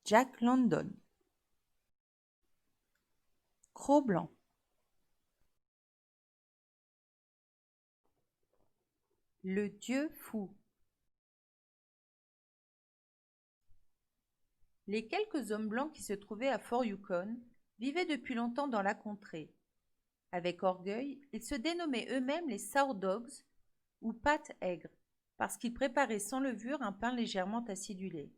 Jack London. Cro-Blanc. Le dieu fou. Les quelques hommes blancs qui se trouvaient à Fort Yukon vivaient depuis longtemps dans la contrée. Avec orgueil, ils se dénommaient eux-mêmes les Sour Dogs ou pâtes aigres, parce qu'ils préparaient sans levure un pain légèrement acidulé.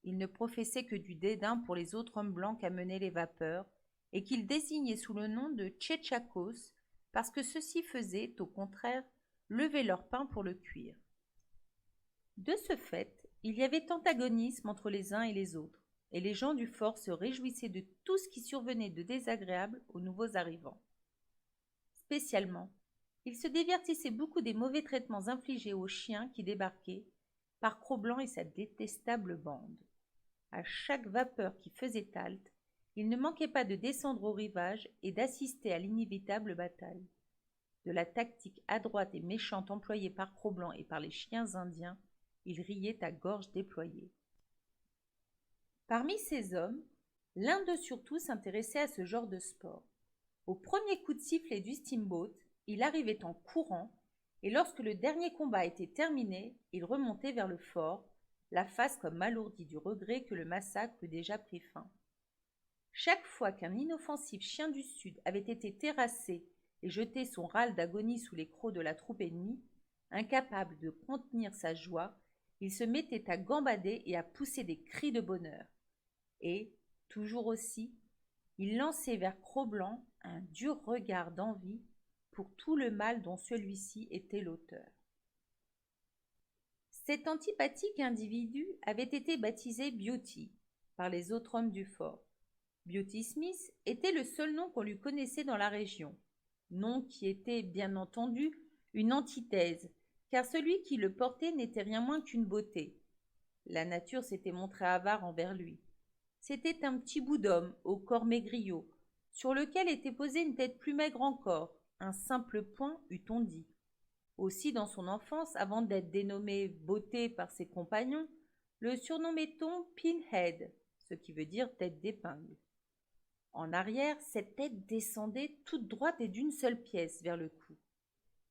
Ils ne professaient que du dédain pour les autres hommes blancs qu'amenaient les vapeurs, et qu'ils désignaient sous le nom de Tchétchakos, parce que ceux-ci faisaient, au contraire, lever leur pain pour le cuire. De ce fait, il y avait antagonisme entre les uns et les autres, et les gens du fort se réjouissaient de tout ce qui survenait de désagréable aux nouveaux arrivants. Spécialement, ils se divertissaient beaucoup des mauvais traitements infligés aux chiens qui débarquaient par Cro-Blanc et sa détestable bande. À chaque vapeur qui faisait halte, ils ne manquaient pas de descendre au rivage et d'assister à l'inévitable bataille. De la tactique adroite et méchante employée par Cro-Blanc et par les chiens indiens, ils riaient à gorge déployée. Parmi ces hommes, l'un d'eux surtout s'intéressait à ce genre de sport. Au premier coup de sifflet du steamboat, il arrivait en courant, et lorsque le dernier combat était terminé, il remontait vers le fort, la face comme alourdie du regret que le massacre eût déjà pris fin. Chaque fois qu'un inoffensif chien du Sud avait été terrassé et jeté son râle d'agonie sous les crocs de la troupe ennemie, incapable de contenir sa joie, il se mettait à gambader et à pousser des cris de bonheur. Et, toujours aussi, il lançait vers Cro-Blanc un dur regard d'envie pour tout le mal dont celui-ci était l'auteur. Cet antipathique individu avait été baptisé Beauty par les autres hommes du fort. Beauty Smith était le seul nom qu'on lui connaissait dans la région, nom qui était, bien entendu, une antithèse, car celui qui le portait n'était rien moins qu'une beauté. La nature s'était montrée avare envers lui. C'était un petit bout d'homme, au corps maigriot, sur lequel était posée une tête plus maigre encore, un simple point, eût-on dit. Aussi, dans son enfance, avant d'être dénommé Beauté par ses compagnons, le surnommait-on Pinhead, ce qui veut dire tête d'épingle. En arrière, cette tête descendait toute droite et d'une seule pièce vers le cou,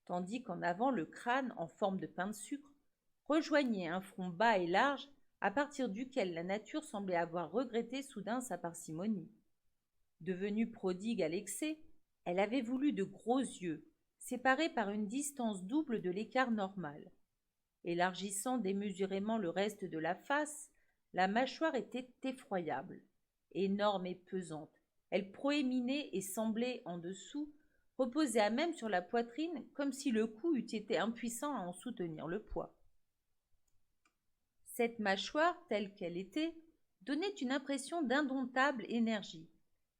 tandis qu'en avant, le crâne, en forme de pain de sucre, rejoignait un front bas et large, à partir duquel la nature semblait avoir regretté soudain sa parcimonie. Devenue prodigue à l'excès, elle avait voulu de gros yeux, séparés par une distance double de l'écart normal. Élargissant démesurément le reste de la face, la mâchoire était effroyable, énorme et pesante. Elle proéminait et semblait, en dessous, reposer à même sur la poitrine, comme si le cou eût été impuissant à en soutenir le poids. Cette mâchoire, telle qu'elle était, donnait une impression d'indomptable énergie,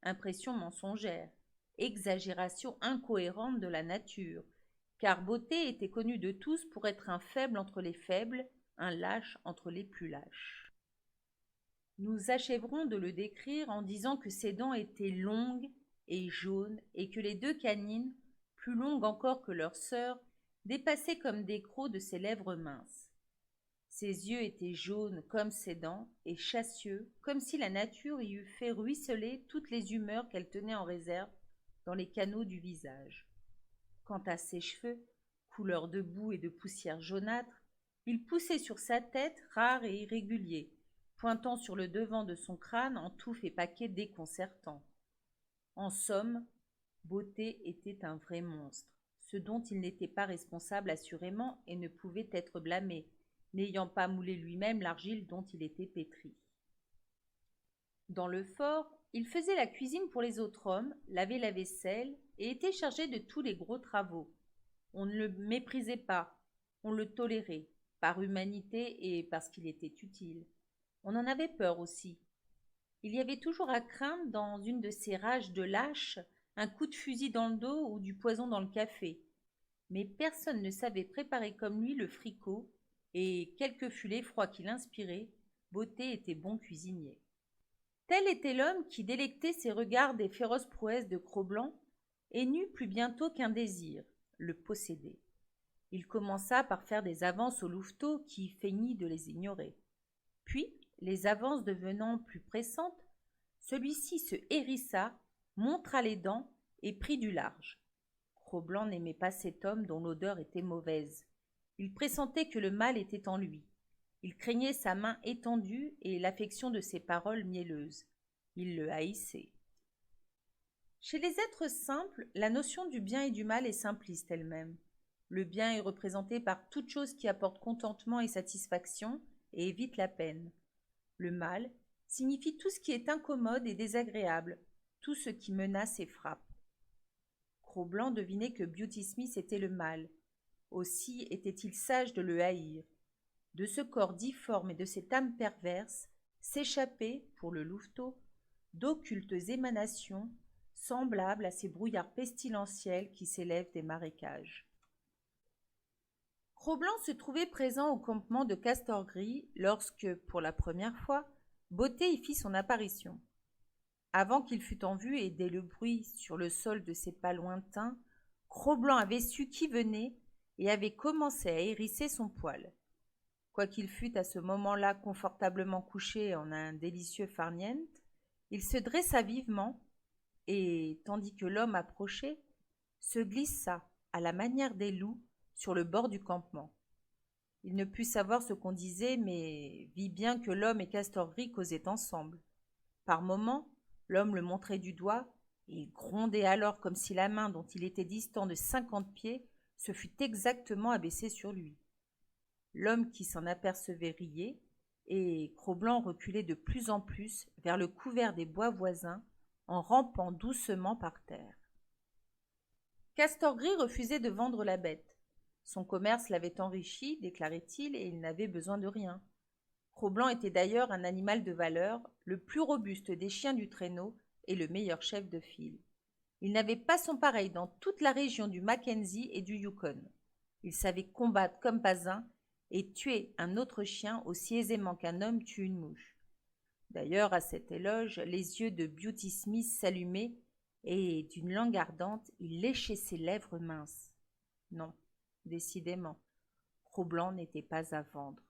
impression mensongère, exagération incohérente de la nature, car Beauté était connu de tous pour être un faible entre les faibles, un lâche entre les plus lâches. Nous achèverons de le décrire en disant que ses dents étaient longues et jaunes et que les deux canines, plus longues encore que leurs sœurs, dépassaient comme des crocs de ses lèvres minces. Ses yeux étaient jaunes comme ses dents et chassieux, comme si la nature y eût fait ruisseler toutes les humeurs qu'elle tenait en réserve dans les canaux du visage. Quant à ses cheveux, couleur de boue et de poussière jaunâtre, ils poussaient sur sa tête rares et irréguliers, pointant sur le devant de son crâne en touffes et paquets déconcertants. En somme, Beauté était un vrai monstre, ce dont il n'était pas responsable assurément et ne pouvait être blâmé, n'ayant pas moulé lui-même l'argile dont il était pétri. Dans le fort, il faisait la cuisine pour les autres hommes, lavait la vaisselle et était chargé de tous les gros travaux. On ne le méprisait pas, on le tolérait, par humanité et parce qu'il était utile. On en avait peur aussi. Il y avait toujours à craindre, dans une de ces rages de lâche, un coup de fusil dans le dos ou du poison dans le café. Mais personne ne savait préparer comme lui le fricot, et quel que fût l'effroi qu'il inspirait, Beauté était bon cuisinier. Tel était l'homme qui délectait ses regards des féroces prouesses de Cro-Blanc et n'eut plus bientôt qu'un désir, le posséder. Il commença par faire des avances au louveteau qui feignit de les ignorer. Puis, les avances devenant plus pressantes, celui-ci se hérissa, montra les dents et prit du large. Cro-Blanc n'aimait pas cet homme dont l'odeur était mauvaise. Il pressentait que le mal était en lui. Il craignait sa main étendue et l'affection de ses paroles mielleuses. Il le haïssait. Chez les êtres simples, la notion du bien et du mal est simpliste elle-même. Le bien est représenté par toute chose qui apporte contentement et satisfaction et évite la peine. Le mal signifie tout ce qui est incommode et désagréable, tout ce qui menace et frappe. Cro-Blanc devinait que Beauty Smith était le mal. Aussi était-il sage de le haïr. De ce corps difforme et de cette âme perverse s'échappaient, pour le louveteau, d'occultes émanations semblables à ces brouillards pestilentiels qui s'élèvent des marécages. Cro-Blanc se trouvait présent au campement de Castor-Gris lorsque, pour la première fois, Beauté y fit son apparition. Avant qu'il fût en vue et dès le bruit sur le sol de ses pas lointains, Cro-Blanc avait su qui venait et avait commencé à hérisser son poil. Quoiqu'il fût à ce moment-là confortablement couché en un délicieux farniente, il se dressa vivement et, tandis que l'homme approchait, se glissa, à la manière des loups, sur le bord du campement. Il ne put savoir ce qu'on disait, mais vit bien que l'homme et Castor-Gris causaient ensemble. Par moments, l'homme le montrait du doigt, et il grondait alors comme si la main dont il était distant de 50 pieds se fût exactement abaissée sur lui. L'homme qui s'en apercevait riait, et Cro-Blanc reculait de plus en plus vers le couvert des bois voisins, en rampant doucement par terre. Castor-Gris refusait de vendre la bête. Son commerce l'avait enrichi, déclarait-il, et il n'avait besoin de rien. Cro-Blanc était d'ailleurs un animal de valeur, le plus robuste des chiens du traîneau et le meilleur chef de file. Il n'avait pas son pareil dans toute la région du Mackenzie et du Yukon. Il savait combattre comme pas un et tuer un autre chien aussi aisément qu'un homme tue une mouche. D'ailleurs, à cet éloge, les yeux de Beauty Smith s'allumaient et, d'une langue ardente, il léchait ses lèvres minces. Non, décidément, Cro-Blanc n'était pas à vendre.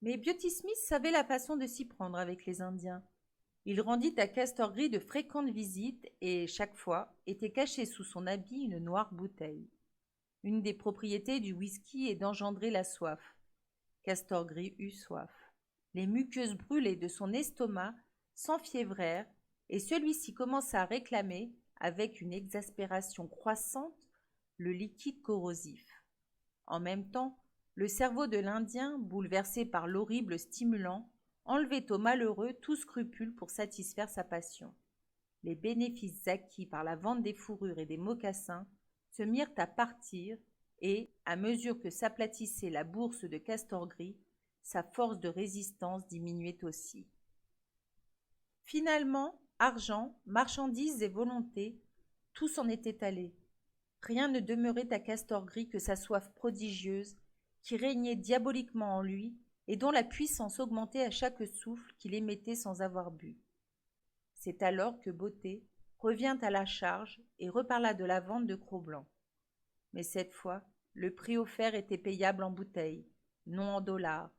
Mais Beauty Smith savait la façon de s'y prendre avec les Indiens. Il rendit à Castor-Gris de fréquentes visites et, chaque fois, était cachée sous son habit une noire bouteille. Une des propriétés du whisky est d'engendrer la soif. Castor-Gris eut soif. Les muqueuses brûlées de son estomac s'enfiévrèrent et celui-ci commença à réclamer, avec une exaspération croissante, le liquide corrosif. En même temps, le cerveau de l'Indien, bouleversé par l'horrible stimulant, enlevait au malheureux tout scrupule pour satisfaire sa passion. Les bénéfices acquis par la vente des fourrures et des mocassins se mirent à partir et, à mesure que s'aplatissait la bourse de Castor-Gris, sa force de résistance diminuait aussi. Finalement, argent, marchandises et volonté, tout s'en était allé. Rien ne demeurait à Castor-Gris que sa soif prodigieuse, qui régnait diaboliquement en lui et dont la puissance augmentait à chaque souffle qu'il émettait sans avoir bu. C'est alors que Beauté revint à la charge et reparla de la vente de Cro-Blanc. Mais cette fois, le prix offert était payable en bouteilles, non en dollars,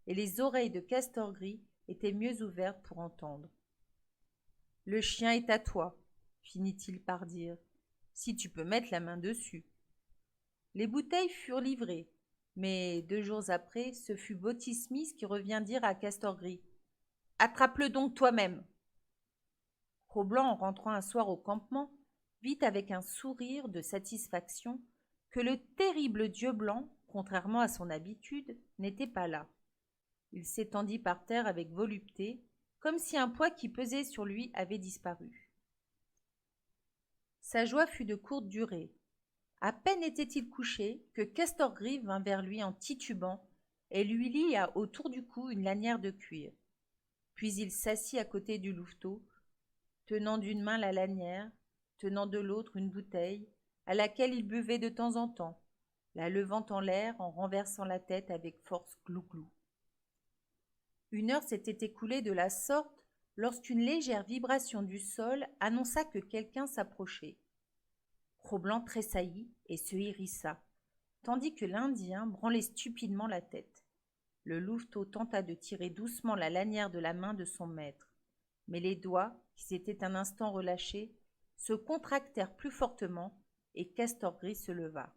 et les oreilles de Castor-Gris étaient mieux ouvertes pour entendre. « Le chien est à toi, finit-il par dire, si tu peux mettre la main dessus. » Les bouteilles furent livrées, mais 2 jours après, ce fut Beauty Smith qui revint dire à Castor-Gris : « Attrape-le donc toi-même !» Cro-Blanc, en rentrant un soir au campement, vit avec un sourire de satisfaction que le terrible dieu blanc, contrairement à son habitude, n'était pas là. Il s'étendit par terre avec volupté, comme si un poids qui pesait sur lui avait disparu. Sa joie fut de courte durée. À peine était-il couché que Castor-Gris vint vers lui en titubant et lui lia autour du cou une lanière de cuir. Puis il s'assit à côté du louveteau, tenant d'une main la lanière, tenant de l'autre une bouteille, à laquelle il buvait de temps en temps, la levant en l'air en renversant la tête avec force glou-glou. 1 heure s'était écoulée de la sorte lorsqu'une légère vibration du sol annonça que quelqu'un s'approchait. Cro-Blanc tressaillit et se hérissa, tandis que l'Indien branlait stupidement la tête. Le louveteau tenta de tirer doucement la lanière de la main de son maître, mais les doigts, qui s'étaient un instant relâchés, se contractèrent plus fortement et Castor Gris se leva.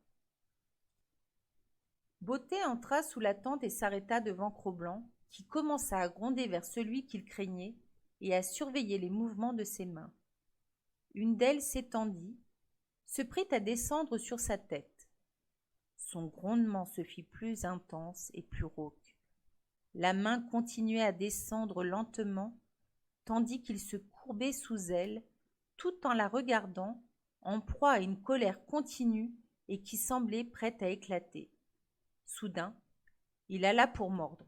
Beauté entra sous la tente et s'arrêta devant Cro-Blanc, qui commença à gronder vers celui qu'il craignait et à surveiller les mouvements de ses mains. Une d'elles s'étendit, se prit à descendre sur sa tête. Son grondement se fit plus intense et plus rauque. La main continuait à descendre lentement, tandis qu'il se courbait sous elle, tout en la regardant, en proie à une colère continue et qui semblait prête à éclater. Soudain, il alla pour mordre.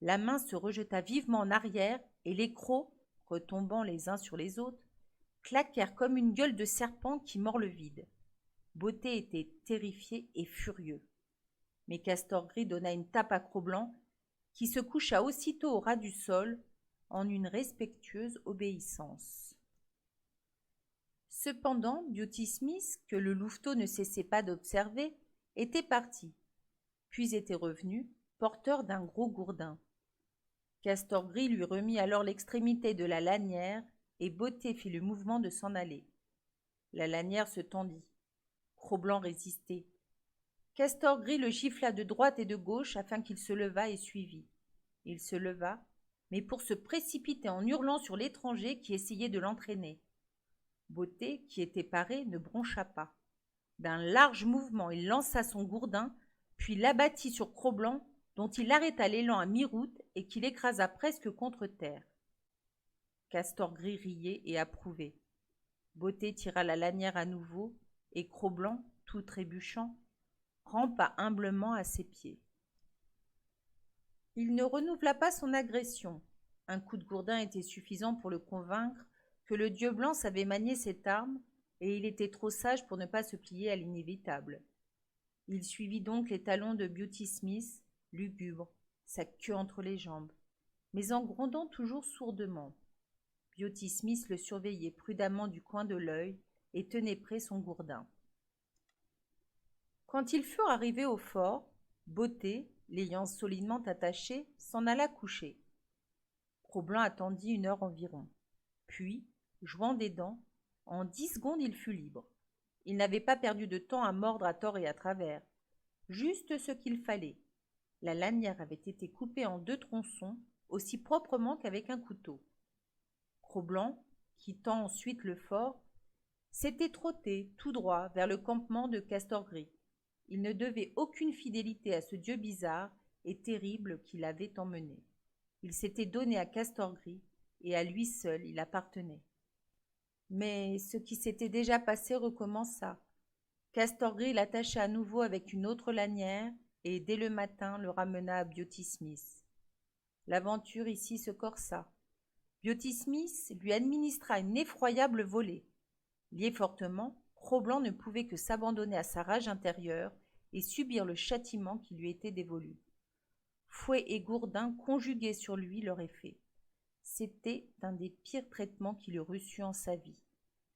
La main se rejeta vivement en arrière et les crocs, retombant les uns sur les autres, claquèrent comme une gueule de serpent qui mord le vide. Beauté était terrifié et furieux. Mais Castor Gris donna une tape à Cro-Blanc, qui se coucha aussitôt au ras du sol, en une respectueuse obéissance. Cependant, Beauty Smith, que le louveteau ne cessait pas d'observer, était parti, puis était revenu, porteur d'un gros gourdin. Castor Gris lui remit alors l'extrémité de la lanière, et Beauté fit le mouvement de s'en aller. La lanière se tendit. Cro-Blanc résistait. Castor Gris le gifla de droite et de gauche afin qu'il se levât et suivît. Il se leva, mais pour se précipiter en hurlant sur l'étranger qui essayait de l'entraîner. Beauté, qui était paré, ne broncha pas. D'un large mouvement, il lança son gourdin, puis l'abattit sur Cro-Blanc, dont il arrêta l'élan à mi-route et qu'il écrasa presque contre terre. Castor Gris riait et approuvait. Beauté tira la lanière à nouveau, et Cro-Blanc, tout trébuchant, rampa humblement à ses pieds. Il ne renouvela pas son agression. Un coup de gourdin était suffisant pour le convaincre que le dieu blanc savait manier cette arme, et il était trop sage pour ne pas se plier à l'inévitable. Il suivit donc les talons de Beauty Smith, lugubre, sa queue entre les jambes, mais en grondant toujours sourdement. Beauty Smith le surveillait prudemment du coin de l'œil et tenait prêt son gourdin. Quand ils furent arrivés au fort, Beauté, l'ayant solidement attaché, s'en alla coucher. Cro-Blanc attendit 1 heure environ. Puis, jouant des dents, en 10 secondes il fut libre. Il n'avait pas perdu de temps à mordre à tort et à travers. Juste ce qu'il fallait. La lanière avait été coupée en 2 tronçons, aussi proprement qu'avec un couteau. Cro-Blanc, quittant ensuite le fort, s'était trotté tout droit vers le campement de Castor Gris. Il ne devait aucune fidélité à ce dieu bizarre et terrible qui l'avait emmené. Il s'était donné à Castor Gris, et à lui seul il appartenait. Mais ce qui s'était déjà passé recommença. Castor Gris l'attacha à nouveau avec une autre lanière, et dès le matin le ramena à Beauty Smith. L'aventure ici se corsa. Beauty Smith lui administra une effroyable volée. Lié fortement, Cro-Blanc ne pouvait que s'abandonner à sa rage intérieure et subir le châtiment qui lui était dévolu. Fouet et gourdin conjugués sur lui leur effet. C'était un des pires traitements qu'il eût reçus en sa vie.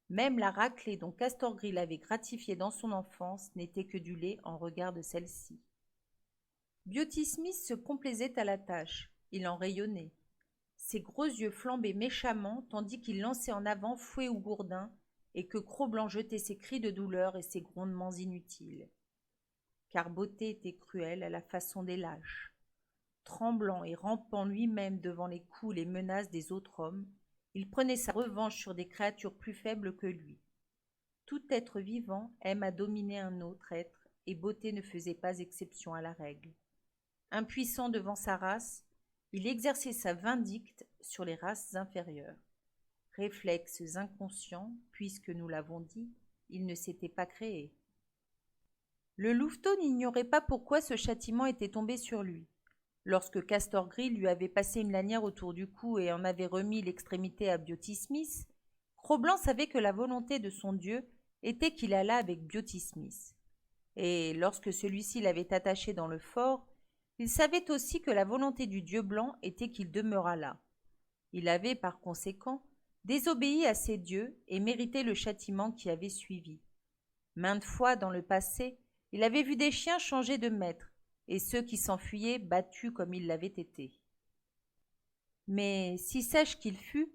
Même la raclée dont Castor Gris l'avait gratifié dans son enfance n'était que du lait en regard de celle-ci. Beauty Smith se complaisait à la tâche. Il en rayonnait. Ses gros yeux flambaient méchamment tandis qu'il lançait en avant Fouet ou gourdin et que Cro-Blanc jetait ses cris de douleur et ses grondements inutiles. Car Beauté était cruel à la façon des lâches. Tremblant et rampant lui-même devant les coups et les menaces des autres hommes, il prenait sa revanche sur des créatures plus faibles que lui. Tout être vivant aime à dominer un autre être, et Beauté ne faisait pas exception à la règle. Impuissant devant sa race, il exerçait sa vindicte sur les races inférieures. Réflexes inconscients, puisque nous l'avons dit, il ne s'était pas créé. Le louveteau n'ignorait pas pourquoi ce châtiment était tombé sur lui. Lorsque Castor Gris lui avait passé une lanière autour du cou et en avait remis l'extrémité à Beauty Smith, Cro-Blanc savait que la volonté de son dieu était qu'il allât avec Beauty Smith. Et lorsque celui-ci l'avait attaché dans le fort, il savait aussi que la volonté du dieu blanc était qu'il demeurât là. Il avait, par conséquent, désobéi à ses dieux et mérité le châtiment qui avait suivi. Maintes fois dans le passé, il avait vu des chiens changer de maître, et ceux qui s'enfuyaient battus comme ils l'avaient été. Mais, si sage qu'il fût,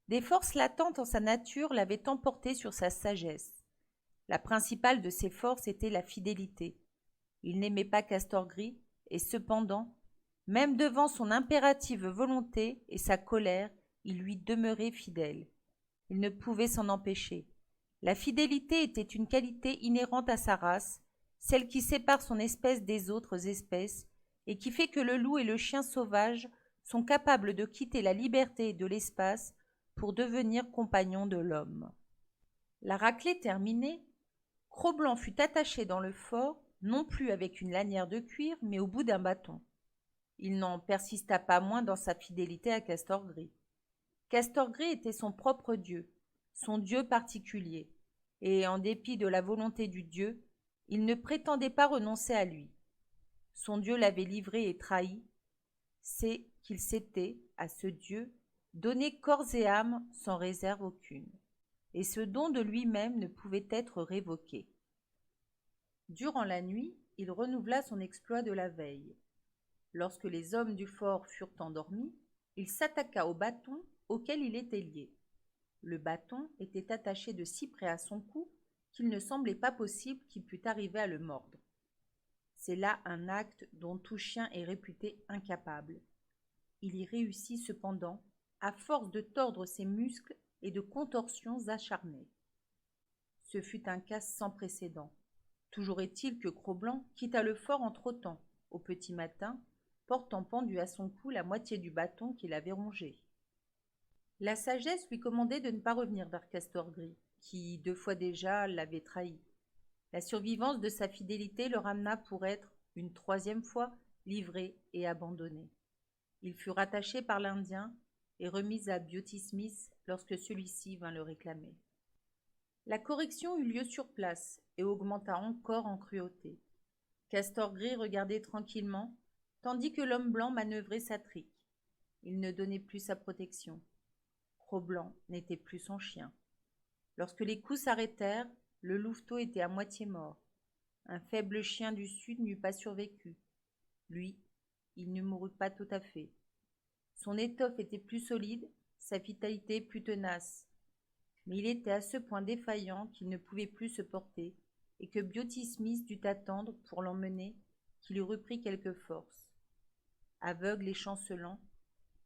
des forces latentes en sa nature l'avaient emporté sur sa sagesse. La principale de ces forces était la fidélité. Il n'aimait pas Castorgris, et cependant, même devant son impérative volonté et sa colère, il lui demeurait fidèle. Il ne pouvait s'en empêcher. La fidélité était une qualité inhérente à sa race, celle qui sépare son espèce des autres espèces, et qui fait que le loup et le chien sauvage sont capables de quitter la liberté et de l'espace pour devenir compagnons de l'homme. La raclée terminée, Cro-Blanc fut attaché dans le fort, non plus avec une lanière de cuir, mais au bout d'un bâton. Il n'en persista pas moins dans sa fidélité à Castorgris. Castorgris était son propre dieu, son dieu particulier, et en dépit de la volonté du dieu, il ne prétendait pas renoncer à lui. Son dieu l'avait livré et trahi, c'est qu'il s'était, à ce dieu, donné corps et âme sans réserve aucune, et ce don de lui-même ne pouvait être révoqué. Durant la nuit, il renouvela son exploit de la veille. Lorsque les hommes du fort furent endormis, il s'attaqua au bâton auquel il était lié. Le bâton était attaché de si près à son cou qu'il ne semblait pas possible qu'il pût arriver à le mordre. C'est là un acte dont tout chien est réputé incapable. Il y réussit cependant, à force de tordre ses muscles et de contorsions acharnées. Ce fut un casse sans précédent. Toujours est-il que Cro-Blanc quitta le fort en trottant, au petit matin, portant pendu à son cou la moitié du bâton qu'il avait rongé. La sagesse lui commandait de ne pas revenir vers Castorgris, qui, 2 fois déjà, l'avait trahi. La survivance de sa fidélité le ramena pour être, une 3e fois, livré et abandonné. Il fut rattaché par l'Indien et remis à Beauty Smith lorsque celui-ci vint le réclamer. La correction eut lieu sur place et augmenta encore en cruauté. Castorgris regardait tranquillement, tandis que l'homme blanc manœuvrait sa trique. Il ne donnait plus sa protection. Cro-Blanc n'était plus son chien. Lorsque les coups s'arrêtèrent, le louveteau était à moitié mort. Un faible chien du sud n'eût pas survécu. Lui, il ne mourut pas tout à fait. Son étoffe était plus solide, sa vitalité plus tenace. Mais il était à ce point défaillant qu'il ne pouvait plus se porter, et que Beauty Smith dut attendre, pour l'emmener, qu'il eût repris quelque force. Aveugle et chancelant,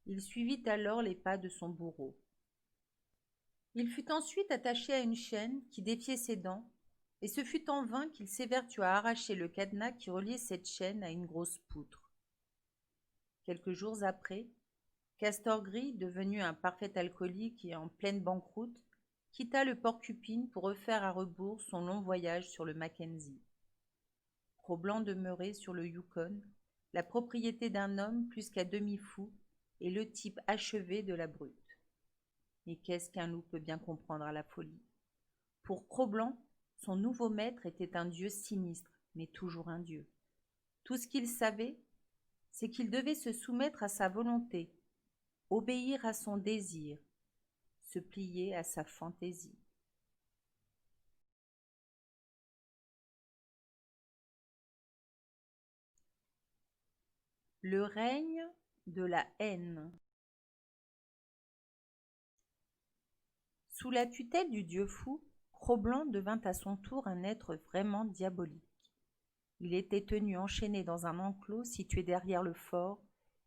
il suivit alors les pas de son bourreau. Il fut ensuite attaché à une chaîne qui défiait ses dents, et ce fut en vain qu'il s'évertua à arracher le cadenas qui reliait cette chaîne à une grosse poutre. Quelques jours après, Castorgris, devenu un parfait alcoolique et en pleine banqueroute, quitta le Porcupine pour refaire à rebours son long voyage sur le Mackenzie. Cro-Blanc demeurait sur le Yukon, la propriété d'un homme plus qu'à demi fou et le type achevé de la brute. Mais qu'est-ce qu'un loup peut bien comprendre à la folie? Pour Cro-Blanc, son nouveau maître était un dieu sinistre, mais toujours un dieu. Tout ce qu'il savait, c'est qu'il devait se soumettre à sa volonté, obéir à son désir, se plier à sa fantaisie. Le règne de la haine. Sous la tutelle du dieu fou, Cro-Blanc devint à son tour un être vraiment diabolique. Il était tenu enchaîné dans un enclos situé derrière le fort,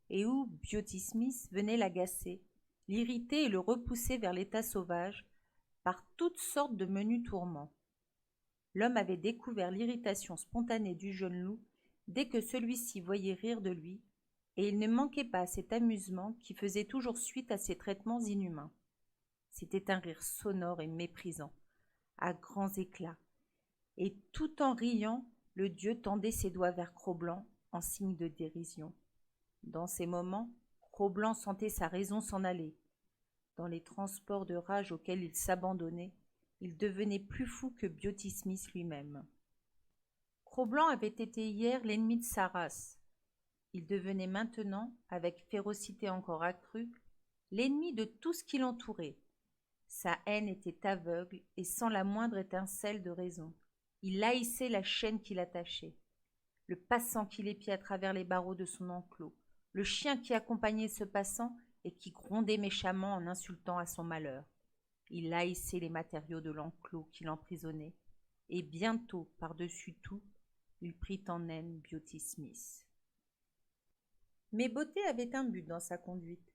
et où Beauty Smith venait l'agacer, l'irriter et le repousser vers l'état sauvage par toutes sortes de menus tourments. L'homme avait découvert l'irritation spontanée du jeune loup dès que celui-ci voyait rire de lui, et il ne manquait pas à cet amusement qui faisait toujours suite à ses traitements inhumains. C'était un rire sonore et méprisant, à grands éclats, et tout en riant, le dieu tendait ses doigts vers Cro-Blanc en signe de dérision. Dans ces moments, Cro-Blanc sentait sa raison s'en aller. Dans les transports de rage auxquels il s'abandonnait, il devenait plus fou que Beauty Smith lui-même. Cro-Blanc avait été hier l'ennemi de sa race. Il devenait maintenant, avec férocité encore accrue, l'ennemi de tout ce qui l'entourait. Sa haine était aveugle et sans la moindre étincelle de raison. Il haïssait la chaîne qui l'attachait. le passant qui l'épiait à travers les barreaux de son enclos, le chien qui accompagnait ce passant et qui grondait méchamment en insultant à son malheur. Il haïssait les matériaux de l'enclos qui l'emprisonnaient, et bientôt, par-dessus tout, il prit en haine Beauty Smith. Mais Beauté avait un but dans sa conduite.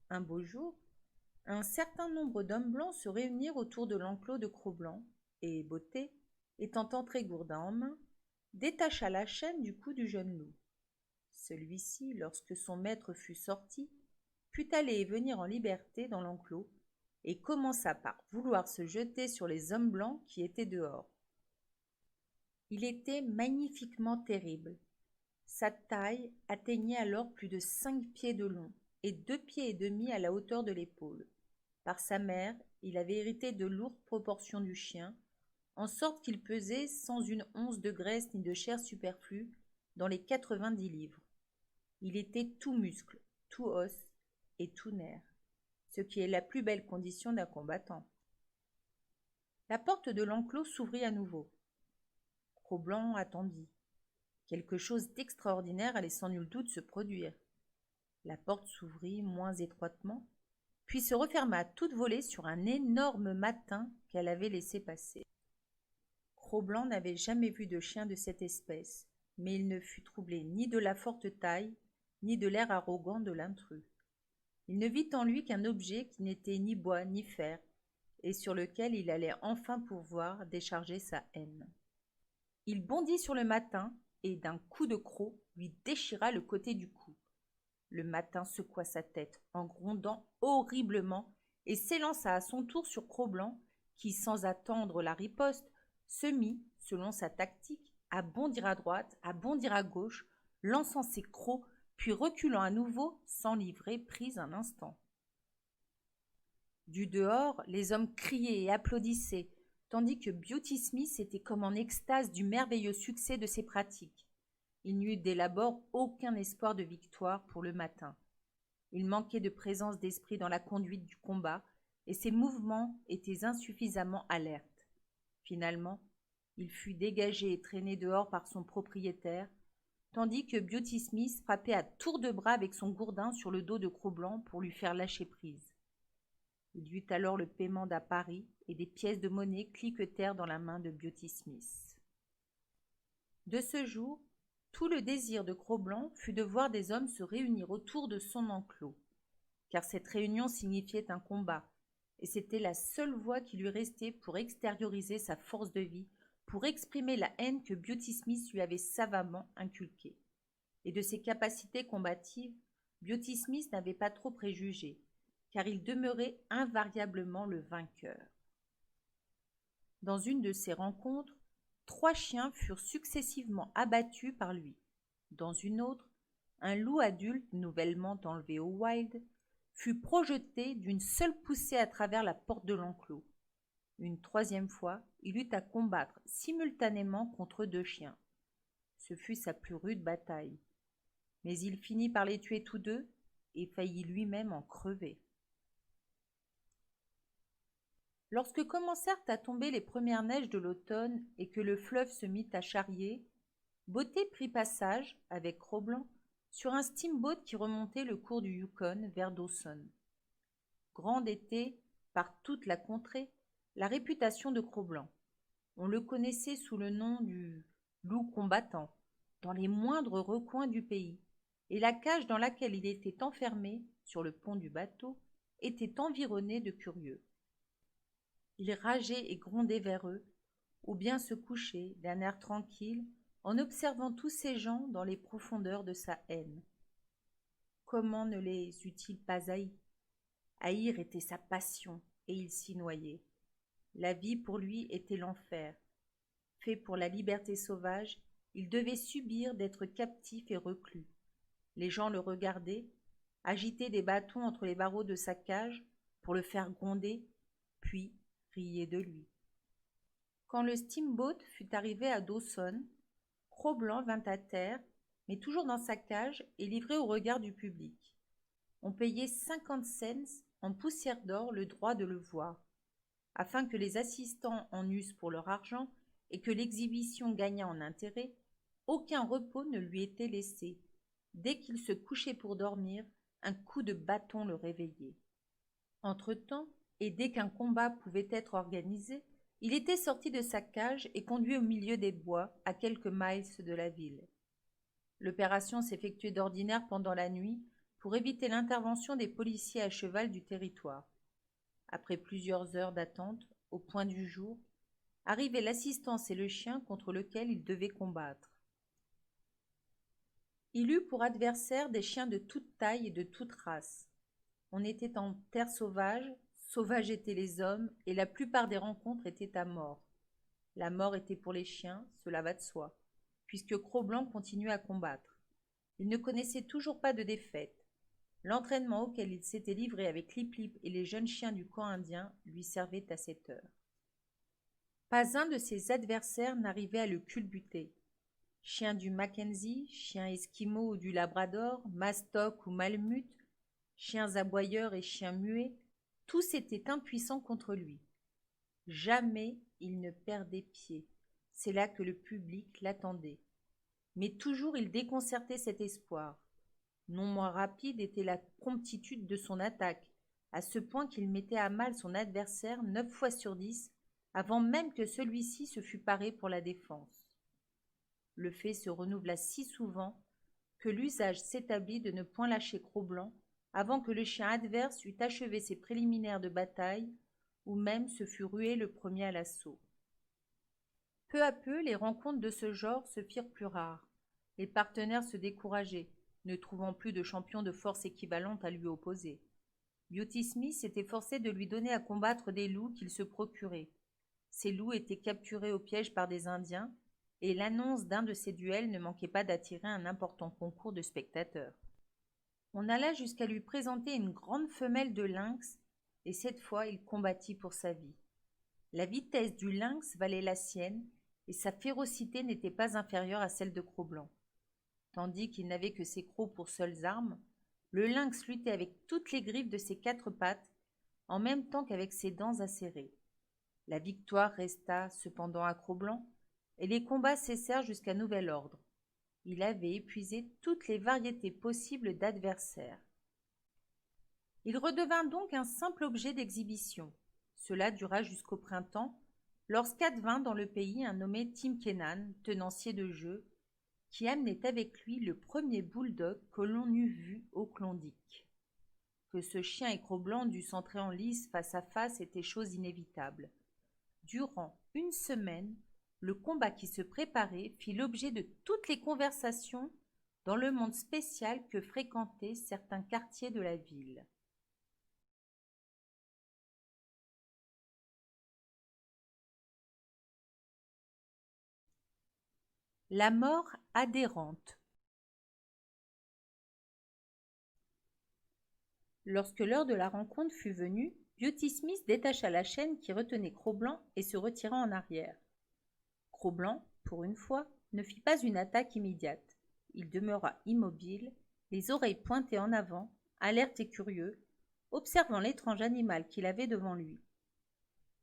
Un beau jour, un certain nombre d'hommes blancs se réunirent autour de l'enclos de Cro-Blanc, et Beauté, étant entré gourdin en main, détacha la chaîne du cou du jeune loup. Celui-ci, lorsque son maître fut sorti, put aller et venir en liberté dans l'enclos, et commença par vouloir se jeter sur les hommes blancs qui étaient dehors. Il était magnifiquement terrible. Sa taille atteignait alors plus de 5 pieds de long et 2 pieds et demi à la hauteur de l'épaule. Par sa mère, il avait hérité de lourdes proportions du chien, en sorte qu'il pesait sans une once de graisse ni de chair superflue dans les 90 livres. Il était tout muscle, tout os et tout nerf, ce qui est la plus belle condition d'un combattant. La porte de l'enclos s'ouvrit à nouveau. Cro-Blanc attendit. Quelque chose d'extraordinaire allait sans nul doute se produire. La porte s'ouvrit moins étroitement, puis se referma à toute volée sur un énorme mâtin qu'elle avait laissé passer. Cro-Blanc n'avait jamais vu de chien de cette espèce, mais il ne fut troublé ni de la forte taille, ni de l'air arrogant de l'intrus. Il ne vit en lui qu'un objet qui n'était ni bois ni fer, et sur lequel il allait enfin pouvoir décharger sa haine. Il bondit sur le mâtin et, d'un coup de croc, lui déchira le côté du cou. Le mâtin secoua sa tête en grondant horriblement et s'élança à son tour sur Cro-Blanc, qui, sans attendre la riposte, se mit, selon sa tactique, à bondir à droite, à bondir à gauche, lançant ses crocs, puis reculant à nouveau sans livrer prise un instant. Du dehors, les hommes criaient et applaudissaient, tandis que Beauty Smith était comme en extase du merveilleux succès de ses pratiques. Il n'y eut dès l'abord aucun espoir de victoire pour le matin. Il manquait de présence d'esprit dans la conduite du combat, et ses mouvements étaient insuffisamment alertes. Finalement, il fut dégagé et traîné dehors par son propriétaire, tandis que Beauty Smith frappait à tour de bras avec son gourdin sur le dos de Cro-Blanc pour lui faire lâcher prise. Il y eut alors le paiement d'appareil et des pièces de monnaie cliquetèrent dans la main de Beauty Smith. De ce jour, tout le désir de Cro-Blanc fut de voir des hommes se réunir autour de son enclos, car cette réunion signifiait un combat, et c'était la seule voie qui lui restait pour extérioriser sa force de vie, pour exprimer la haine que Beauty Smith lui avait savamment inculquée. Et de ses capacités combatives, Beauty Smith n'avait pas trop préjugé, car il demeurait invariablement le vainqueur. Dans une de ces rencontres, 3 chiens furent successivement abattus par lui. Dans une autre, un loup adulte nouvellement enlevé au wild fut projeté d'une seule poussée à travers la porte de l'enclos. Une 3e fois, il eut à combattre simultanément contre 2 chiens. Ce fut sa plus rude bataille. Mais il finit par les tuer tous deux et faillit lui-même en crever. Lorsque commencèrent à tomber les premières neiges de l'automne et que le fleuve se mit à charrier, Beauté prit passage, avec Cro-Blanc, sur un steamboat qui remontait le cours du Yukon vers Dawson. Grande était, par toute la contrée, la réputation de Cro-Blanc. On le connaissait sous le nom du « loup combattant » dans les moindres recoins du pays, et la cage dans laquelle il était enfermé, sur le pont du bateau, était environnée de curieux. Il rageait et grondait vers eux, ou bien se couchait, d'un air tranquille, en observant tous ces gens dans les profondeurs de sa haine. Comment ne les eût-il pas haïs? Haïr était sa passion, et il s'y noyait. La vie pour lui était l'enfer. Fait pour la liberté sauvage, il devait subir d'être captif et reclus. Les gens le regardaient, agitaient des bâtons entre les barreaux de sa cage pour le faire gronder, puis riaient de lui. Quand le steamboat fut arrivé à Dawson, Cro-Blanc vint à terre, mais toujours dans sa cage et livré au regard du public. On payait 50 cents en poussière d'or le droit de le voir. Afin que les assistants en eussent pour leur argent et que l'exhibition gagnât en intérêt, Aucun repos ne lui était laissé. Dès qu'il se couchait pour dormir, un coup de bâton le réveillait. Entre-temps, et dès qu'un combat pouvait être organisé, il était sorti de sa cage et conduit au milieu des bois, à quelques miles de la ville. L'opération s'effectuait d'ordinaire pendant la nuit pour éviter l'intervention des policiers à cheval du territoire. Après plusieurs heures d'attente, au point du jour, arrivaient l'assistance et le chien contre lequel il devait combattre. Il eut pour adversaires des chiens de toute taille et de toute race. On était en terre sauvage, sauvages étaient les hommes, et la plupart des rencontres étaient à mort. La mort était pour les chiens, cela va de soi, puisque Cro-Blanc continuait à combattre. Il ne connaissait toujours pas de défaite. L'entraînement auquel il s'était livré avec Lip-Lip et les jeunes chiens du camp indien lui servait à cette heure. Pas un de ses adversaires n'arrivait à le culbuter. Chien du Mackenzie, chien esquimau ou du Labrador, mastoc ou malamute, chiens aboyeurs et chiens muets, tous étaient impuissants contre lui. Jamais il ne perdait pied. C'est là que le public l'attendait. Mais toujours il déconcertait cet espoir. Non moins rapide était la promptitude de son attaque, à ce point qu'il mettait à mal son adversaire 9 fois sur 10, avant même que celui-ci se fût paré pour la défense. Le fait se renouvela si souvent que l'usage s'établit de ne point lâcher Cro-Blanc avant que le chien adverse eût achevé ses préliminaires de bataille ou même se fût rué le premier à l'assaut. Peu à peu, les rencontres de ce genre se firent plus rares. Les partenaires se décourageaient, ne trouvant plus de champion de force équivalente à lui opposer. Beauty Smith était forcé de lui donner à combattre des loups qu'il se procurait. Ces loups étaient capturés au piège par des Indiens, et l'annonce d'un de ces duels ne manquait pas d'attirer un important concours de spectateurs. On alla jusqu'à lui présenter une grande femelle de lynx, et cette fois il combattit pour sa vie. La vitesse du lynx valait la sienne, et sa férocité n'était pas inférieure à celle de Cro-Blanc. Tandis qu'il n'avait que ses crocs pour seules armes, le lynx luttait avec toutes les griffes de ses 4 pattes, en même temps qu'avec ses dents acérées. La victoire resta cependant à Cro-Blanc, et les combats cessèrent jusqu'à nouvel ordre. Il avait épuisé toutes les variétés possibles d'adversaires. Il redevint donc un simple objet d'exhibition. Cela dura jusqu'au printemps, lorsqu'advint dans le pays un nommé Tim Kennan, tenancier de jeu, qui amenait avec lui le premier bulldog que l'on eût vu au Klondike. Que ce chien et Cro-Blanc dussent entrer en lice face à face était chose inévitable. Durant une semaine, le combat qui se préparait fit l'objet de toutes les conversations dans le monde spécial que fréquentaient certains quartiers de la ville. La mort adhérente. Lorsque l'heure de la rencontre fut venue, Beauty Smith détacha la chaîne qui retenait Cro-Blanc et se retira en arrière. Cro-Blanc, pour une fois, ne fit pas une attaque immédiate. Il demeura immobile, les oreilles pointées en avant, alerte et curieux, observant l'étrange animal qu'il avait devant lui.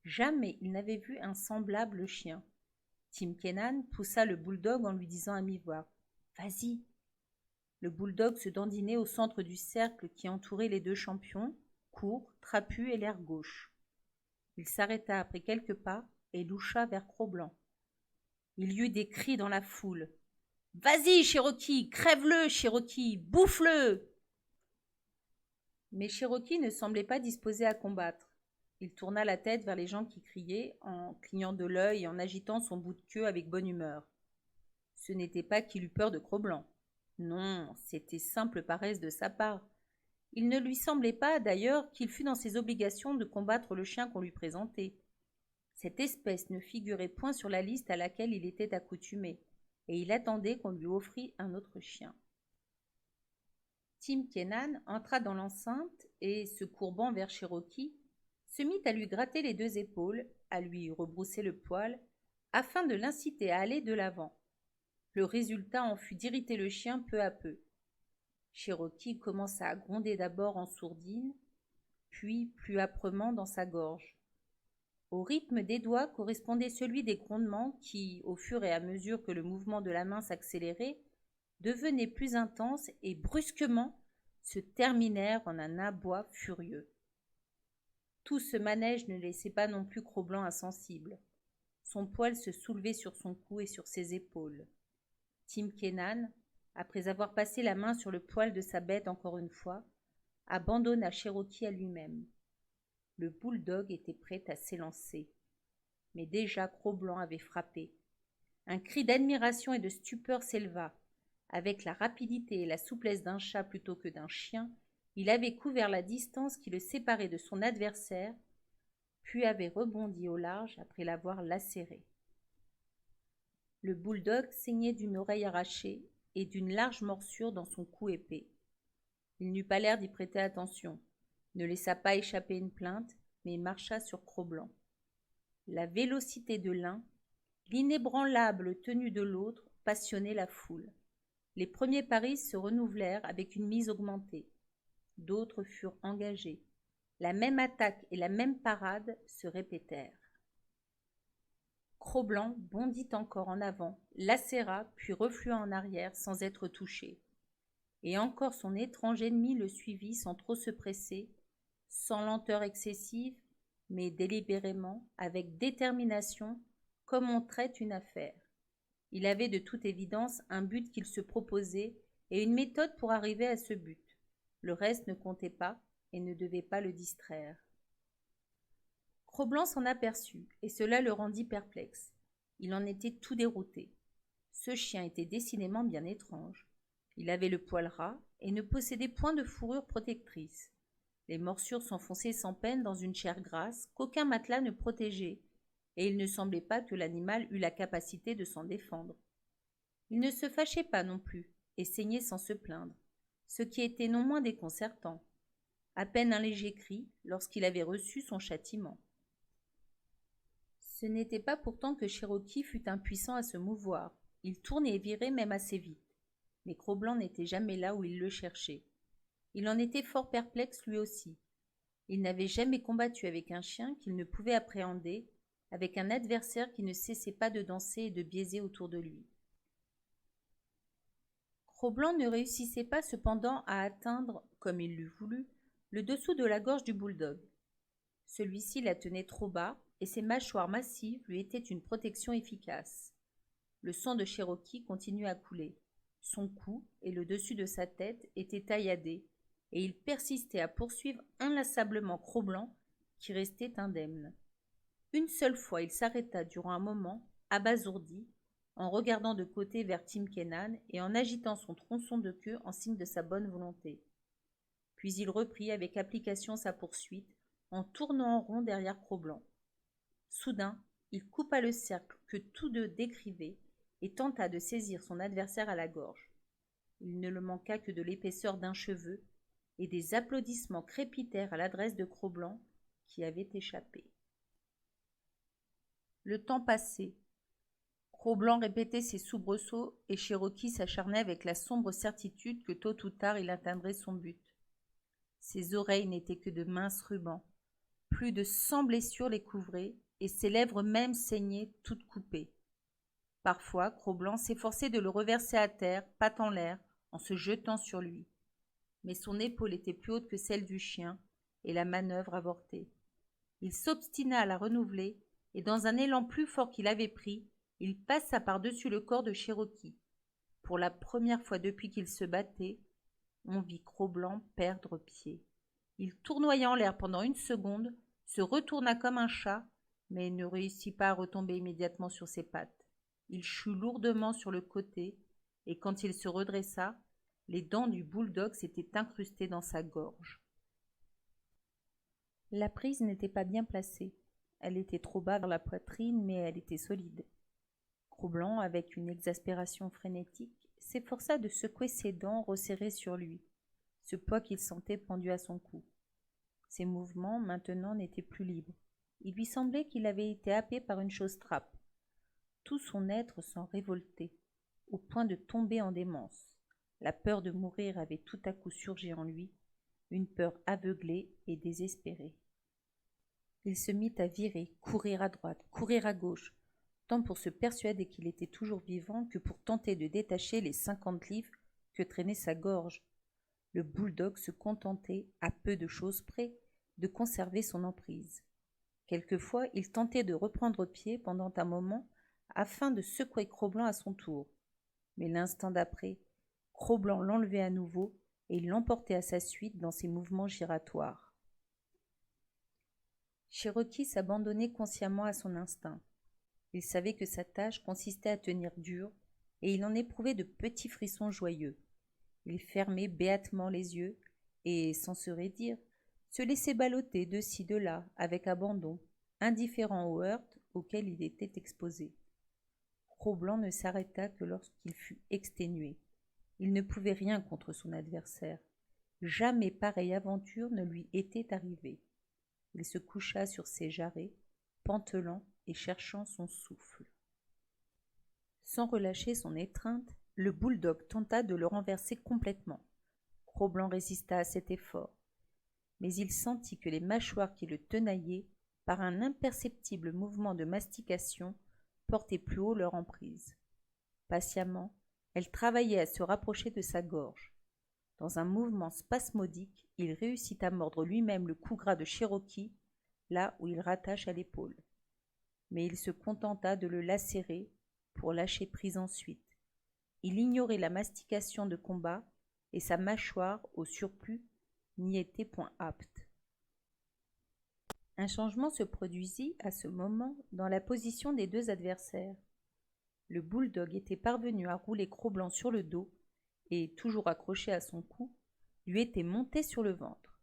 Jamais il n'avait vu un semblable chien. Tim Kennan poussa le bulldog en lui disant à mi-voix « Vas-y !» Le bulldog se dandinait au centre du cercle qui entourait les deux champions, court, trapu et l'air gauche. Il s'arrêta après quelques pas et loucha vers Cro-Blanc. Il y eut des cris dans la foule. « Vas-y, Cherokee, crève-le, Cherokee, bouffe-le !» Mais Cherokee ne semblait pas disposé à combattre. Il tourna la tête vers les gens qui criaient, en clignant de l'œil et en agitant son bout de queue avec bonne humeur. Ce n'était pas qu'il eût peur de Cro-Blanc. Non, c'était simple paresse de sa part. Il ne lui semblait pas, d'ailleurs, qu'il fût dans ses obligations de combattre le chien qu'on lui présentait. Cette espèce ne figurait point sur la liste à laquelle il était accoutumé, et il attendait qu'on lui offrît un autre chien. Tim Kennan entra dans l'enceinte et, se courbant vers Cherokee, se mit à lui gratter les 2 épaules, à lui rebrousser le poil, afin de l'inciter à aller de l'avant. Le résultat en fut d'irriter le chien peu à peu. Cherokee commença à gronder d'abord en sourdine, puis plus âprement dans sa gorge. Au rythme des doigts correspondait celui des grondements qui, au fur et à mesure que le mouvement de la main s'accélérait, devenaient plus intenses et brusquement se terminèrent en un aboi furieux. Tout ce manège ne laissait pas non plus Cro-Blanc insensible. Son poil se soulevait sur son cou et sur ses épaules. Tim Kennan, après avoir passé la main sur le poil de sa bête encore une fois, abandonna Cherokee à lui-même. Le bouledogue était prêt à s'élancer. Mais déjà Cro-Blanc avait frappé. Un cri d'admiration et de stupeur s'éleva. Avec la rapidité et la souplesse d'un chat plutôt que d'un chien, il avait couvert la distance qui le séparait de son adversaire, puis avait rebondi au large après l'avoir lacéré. Le bouledogue saignait d'une oreille arrachée et d'une large morsure dans son cou épais. Il n'eut pas l'air d'y prêter attention, ne laissa pas échapper une plainte, mais marcha sur Cro-Blanc. La vélocité de l'un, l'inébranlable tenue de l'autre passionnaient la foule. Les premiers paris se renouvelèrent avec une mise augmentée. D'autres furent engagés. La même attaque et la même parade se répétèrent. Cro-Blanc bondit encore en avant, lacéra, puis reflua en arrière sans être touché. Et encore son étrange ennemi le suivit sans trop se presser, sans lenteur excessive, mais délibérément, avec détermination, comme on traite une affaire. Il avait de toute évidence un but qu'il se proposait et une méthode pour arriver à ce but. Le reste ne comptait pas et ne devait pas le distraire. Cro-Blanc s'en aperçut, et cela le rendit perplexe. Il en était tout dérouté. Ce chien était décidément bien étrange. Il avait le poil ras et ne possédait point de fourrure protectrice. Les morsures s'enfonçaient sans peine dans une chair grasse qu'aucun matelas ne protégeait, et il ne semblait pas que l'animal eût la capacité de s'en défendre. Il ne se fâchait pas non plus, et saignait sans se plaindre, ce qui était non moins déconcertant. À peine un léger cri lorsqu'il avait reçu son châtiment. Ce n'était pas pourtant que Cherokee fût impuissant à se mouvoir. Il tournait et virait même assez vite. Mais Cro-Blanc n'était jamais là où il le cherchait. Il en était fort perplexe lui aussi. Il n'avait jamais combattu avec un chien qu'il ne pouvait appréhender, avec un adversaire qui ne cessait pas de danser et de biaiser autour de lui. Cro-Blanc ne réussissait pas cependant à atteindre, comme il l'eût voulu, le dessous de la gorge du bouledogue. Celui-ci la tenait trop bas, et ses mâchoires massives lui étaient une protection efficace. Le sang de Cherokee continuait à couler. Son cou et le dessus de sa tête étaient tailladés, et il persistait à poursuivre inlassablement Cro-Blanc, qui restait indemne. Une seule fois, il s'arrêta durant un moment, abasourdi, en regardant de côté vers Tim Kennan et en agitant son tronçon de queue en signe de sa bonne volonté. Puis il reprit avec application sa poursuite, en tournant en rond derrière Cro-Blanc. Soudain, il coupa le cercle que tous deux décrivaient et tenta de saisir son adversaire à la gorge. Il ne le manqua que de l'épaisseur d'un cheveu, et des applaudissements crépitèrent à l'adresse de Cro-Blanc, qui avait échappé. Le temps passait. Cro-Blanc répétait ses soubresauts et Cherokee s'acharnait avec la sombre certitude que tôt ou tard il atteindrait son but. Ses oreilles n'étaient que de minces rubans. Plus de 100 blessures les couvraient, et ses lèvres même saignaient toutes coupées. Parfois, Cro-Blanc s'efforçait de le reverser à terre, patte en l'air, en se jetant sur lui. Mais son épaule était plus haute que celle du chien, et la manœuvre avortait. Il s'obstina à la renouveler, et dans un élan plus fort qu'il avait pris, il passa par-dessus le corps de Cherokee. Pour la première fois depuis qu'ils se battaient, on vit Cro-Blanc perdre pied. Il tournoya en l'air pendant une seconde, se retourna comme un chat, mais ne réussit pas à retomber immédiatement sur ses pattes. Il chut lourdement sur le côté, et quand il se redressa, les dents du bouledogue s'étaient incrustées dans sa gorge. La prise n'était pas bien placée. Elle était trop bas vers la poitrine, mais elle était solide. Cro-Blanc, avec une exaspération frénétique, s'efforça de secouer ses dents resserrées sur lui, ce poids qu'il sentait pendu à son cou. Ses mouvements, maintenant, n'étaient plus libres. Il lui semblait qu'il avait été happé par une chose trappe. Tout son être s'en révoltait, au point de tomber en démence. La peur de mourir avait tout à coup surgi en lui, une peur aveuglée et désespérée. Il se mit à virer, courir à droite, courir à gauche, tant pour se persuader qu'il était toujours vivant que pour tenter de détacher les 50 livres que traînait sa gorge. Le bouledogue se contentait, à peu de choses près, de conserver son emprise. Quelquefois, il tentait de reprendre pied pendant un moment afin de secouer Cro-Blanc à son tour. Mais l'instant d'après, Cro-Blanc l'enlevait à nouveau et il l'emportait à sa suite dans ses mouvements giratoires. Cherokee s'abandonnait consciemment à son instinct. Il savait que sa tâche consistait à tenir dur et il en éprouvait de petits frissons joyeux. Il fermait béatement les yeux et, sans se raidir, se laissait ballotter de ci de là avec abandon, indifférent aux heurts auxquels il était exposé. Cro-Blanc ne s'arrêta que lorsqu'il fut exténué. Il ne pouvait rien contre son adversaire. Jamais pareille aventure ne lui était arrivée. Il se coucha sur ses jarrets, pantelant et cherchant son souffle. Sans relâcher son étreinte, le bouledogue tenta de le renverser complètement. Cro-Blanc résista à cet effort, mais il sentit que les mâchoires qui le tenaillaient, par un imperceptible mouvement de mastication, portaient plus haut leur emprise. Patiemment, elles travaillaient à se rapprocher de sa gorge. Dans un mouvement spasmodique, il réussit à mordre lui-même le cou gras de Cherokee, là où il rattache à l'épaule. Mais il se contenta de le lacérer pour lâcher prise ensuite. Il ignorait la mastication de combat et sa mâchoire, au surplus, n'y était point apte. Un changement se produisit à ce moment dans la position des deux adversaires. Le bouledogue était parvenu à rouler Cro-Blanc sur le dos et, toujours accroché à son cou, lui était monté sur le ventre.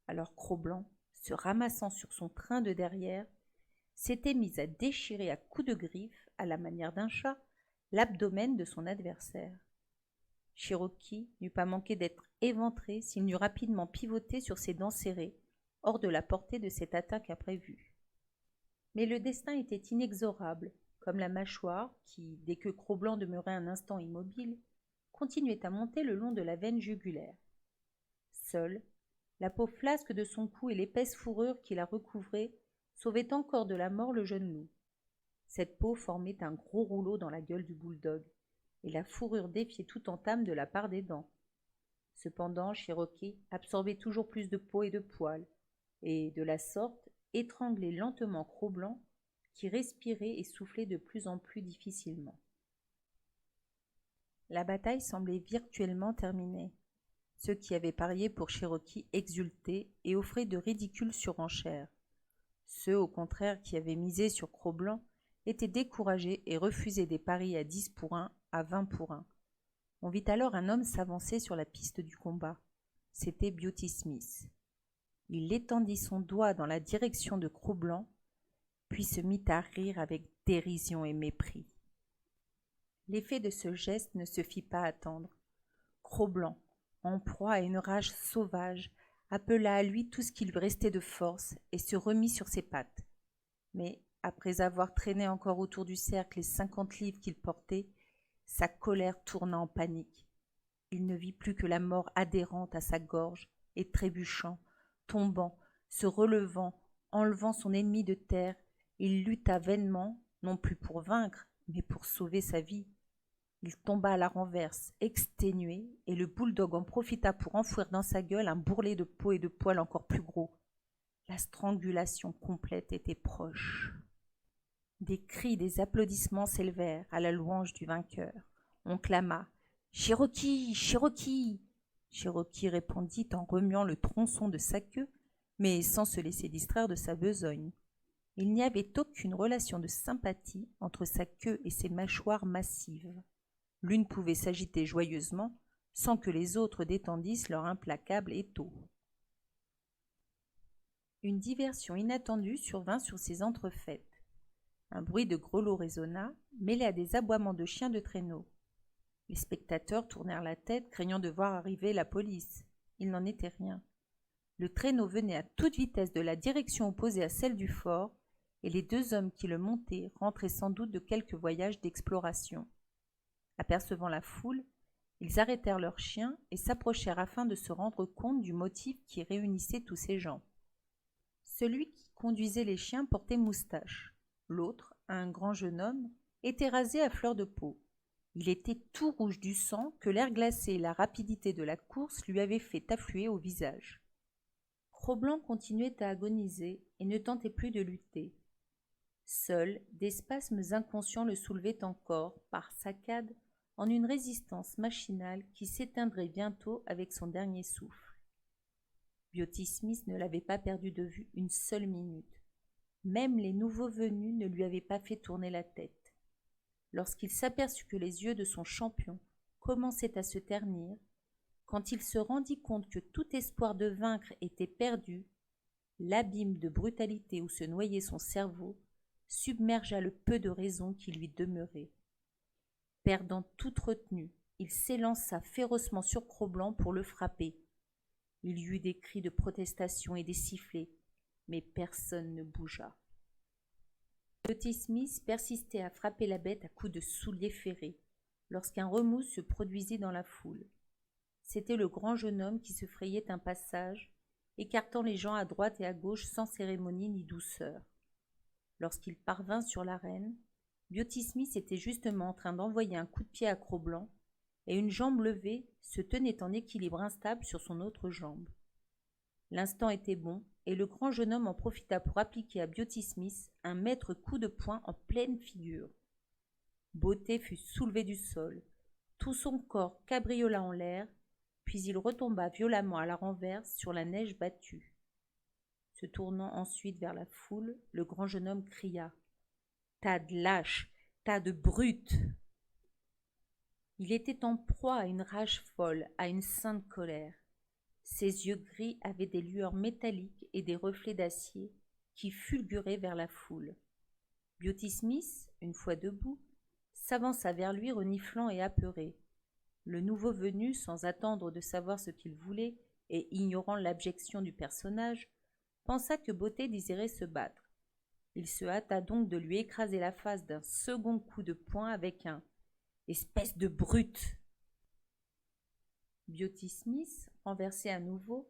Alors Cro-Blanc, se ramassant sur son train de derrière, s'était mis à déchirer à coups de griffes, à la manière d'un chat, l'abdomen de son adversaire. Cherokee n'eût pas manqué d'être éventré s'il n'eût rapidement pivoté sur ses dents serrées, hors de la portée de cette attaque imprévue. Mais le destin était inexorable, comme la mâchoire, qui, dès que Cro-Blanc demeurait un instant immobile, continuait à monter le long de la veine jugulaire. Seule, la peau flasque de son cou et l'épaisse fourrure qui la recouvrait sauvaient encore de la mort le jeune loup. Cette peau formait un gros rouleau dans la gueule du bouledogue, et la fourrure défiait toute entame de la part des dents. Cependant, Cherokee absorbait toujours plus de peau et de poils, et, de la sorte, étranglait lentement Cro-Blanc, qui respirait et soufflait de plus en plus difficilement. La bataille semblait virtuellement terminée. Ceux qui avaient parié pour Cherokee exultaient et offraient de ridicules surenchères. Ceux, au contraire, qui avaient misé sur Cro-Blanc étaient découragés et refusaient des paris à 10 pour 1, à 20 pour 1. On vit alors un homme s'avancer sur la piste du combat. C'était Beauty Smith. Il étendit son doigt dans la direction de Cro-Blanc, puis se mit à rire avec dérision et mépris. L'effet de ce geste ne se fit pas attendre. Cro-Blanc, en proie à une rage sauvage, appela à lui tout ce qui lui restait de force et se remit sur ses pattes. Mais, après avoir traîné encore autour du cercle les 50 livres qu'il portait, sa colère tourna en panique. Il ne vit plus que la mort adhérente à sa gorge et trébuchant, tombant, se relevant, enlevant son ennemi de terre, il lutta vainement, non plus pour vaincre, mais pour sauver sa vie. Il tomba à la renverse, exténué, et le bouledogue en profita pour enfouir dans sa gueule un bourrelet de peau et de poils encore plus gros. La strangulation complète était proche. Des cris, des applaudissements s'élevèrent à la louange du vainqueur. On clama « Cherokee, Cherokee !» Cherokee répondit en remuant le tronçon de sa queue, mais sans se laisser distraire de sa besogne. Il n'y avait aucune relation de sympathie entre sa queue et ses mâchoires massives. L'une pouvait s'agiter joyeusement sans que les autres détendissent leur implacable étau. Une diversion inattendue survint sur ces entrefaites. Un bruit de grelots résonna, mêlé à des aboiements de chiens de traîneau. Les spectateurs tournèrent la tête, craignant de voir arriver la police. Il n'en était rien. Le traîneau venait à toute vitesse de la direction opposée à celle du fort, et les deux hommes qui le montaient rentraient sans doute de quelque voyage d'exploration. Apercevant la foule, ils arrêtèrent leurs chiens et s'approchèrent afin de se rendre compte du motif qui réunissait tous ces gens. Celui qui conduisait les chiens portait moustache. L'autre, un grand jeune homme, était rasé à fleur de peau. Il était tout rouge du sang que l'air glacé et la rapidité de la course lui avaient fait affluer au visage. Cro-Blanc continuait à agoniser et ne tentait plus de lutter. Seuls des spasmes inconscients le soulevaient encore, par saccades, en une résistance machinale qui s'éteindrait bientôt avec son dernier souffle. Beatty Smith ne l'avait pas perdu de vue une seule minute. Même les nouveaux venus ne lui avaient pas fait tourner la tête. Lorsqu'il s'aperçut que les yeux de son champion commençaient à se ternir, quand il se rendit compte que tout espoir de vaincre était perdu, l'abîme de brutalité où se noyait son cerveau submergea le peu de raison qui lui demeurait. Perdant toute retenue, il s'élança férocement sur Cro-Blanc pour le frapper. Il y eut des cris de protestation et des sifflets, mais personne ne bougea. Beatty Smith persistait à frapper la bête à coups de souliers ferrés, lorsqu'un remous se produisit dans la foule. C'était le grand jeune homme qui se frayait un passage, écartant les gens à droite et à gauche sans cérémonie ni douceur. Lorsqu'il parvint sur l'arène, Beatty Smith était justement en train d'envoyer un coup de pied à Cro-Blanc, et une jambe levée se tenait en équilibre instable sur son autre jambe. L'instant était bon, et le grand jeune homme en profita pour appliquer à Beatty Smith un maître coup de poing en pleine figure. Beauté fut soulevé du sol, tout son corps cabriola en l'air, puis il retomba violemment à la renverse sur la neige battue. Se tournant ensuite vers la foule, le grand jeune homme cria « Tas de lâches, tas de brutes !» Il était en proie à une rage folle, à une sainte colère. Ses yeux gris avaient des lueurs métalliques et des reflets d'acier qui fulguraient vers la foule. Beatty Smith, une fois debout, s'avança vers lui reniflant et apeuré. Le nouveau venu, sans attendre de savoir ce qu'il voulait et ignorant l'abjection du personnage, pensa que Beauté désirait se battre. Il se hâta donc de lui écraser la face d'un second coup de poing avec un « Espèce de brute !» Beatty Smith, renversé à nouveau,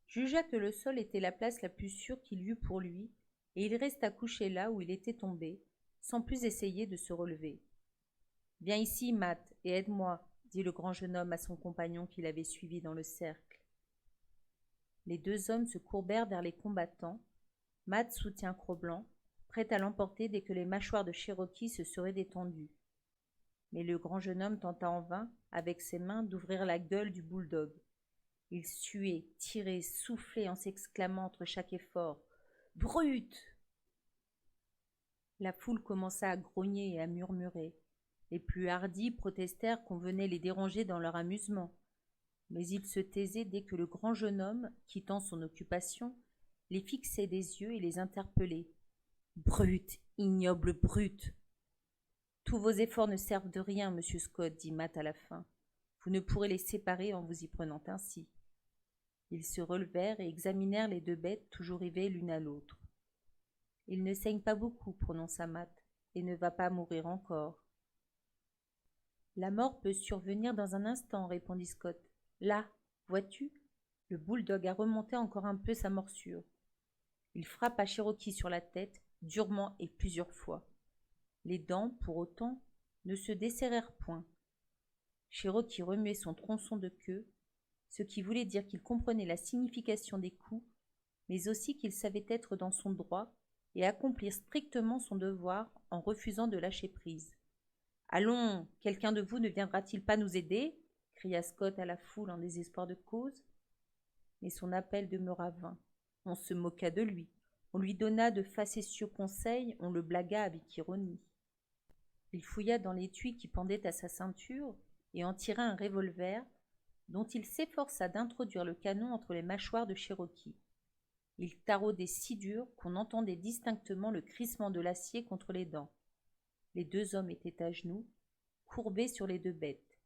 jugea que le sol était la place la plus sûre qu'il y eût pour lui, et il resta couché là où il était tombé, sans plus essayer de se relever. « Viens ici, Matt, et aide-moi » dit le grand jeune homme à son compagnon qui l'avait suivi dans le cercle. Les deux hommes se courbèrent vers les combattants. Matt soutint Cro-Blanc, prêt à l'emporter dès que les mâchoires de Cherokee se seraient détendues. Mais le grand jeune homme tenta en vain, avec ses mains, d'ouvrir la gueule du bouledogue. Il suait, tirait, soufflait en s'exclamant entre chaque effort « Brute !» La foule commença à grogner et à murmurer. Les plus hardis protestèrent qu'on venait les déranger dans leur amusement. Mais ils se taisaient dès que le grand jeune homme, quittant son occupation, les fixait des yeux et les interpellait. « Brute, ignoble brute !»« Tous vos efforts ne servent de rien, monsieur Scott, dit Matt à la fin. Vous ne pourrez les séparer en vous y prenant ainsi. » Ils se relevèrent et examinèrent les deux bêtes toujours rivées l'une à l'autre. « Il ne saigne pas beaucoup, prononça Matt, et ne va pas mourir encore. »« La mort peut survenir dans un instant, répondit Scott. Là, vois-tu ? Le bouledogue a remonté encore un peu sa morsure. Il frappa Cherokee sur la tête, durement et plusieurs fois. Les dents, pour autant, ne se desserrèrent point. Cherokee remuait son tronçon de queue, ce qui voulait dire qu'il comprenait la signification des coups, mais aussi qu'il savait être dans son droit et accomplir strictement son devoir en refusant de lâcher prise. « Allons, quelqu'un de vous ne viendra-t-il pas nous aider ?» cria Scott à la foule en désespoir de cause. Mais son appel demeura vain. On se moqua de lui. On lui donna de facétieux conseils, on le blagua avec ironie. Il fouilla dans l'étui qui pendait à sa ceinture et en tira un revolver dont il s'efforça d'introduire le canon entre les mâchoires de Cherokee. Il taraudait si dur qu'on entendait distinctement le crissement de l'acier contre les dents. Les deux hommes étaient à genoux, courbés sur les deux bêtes.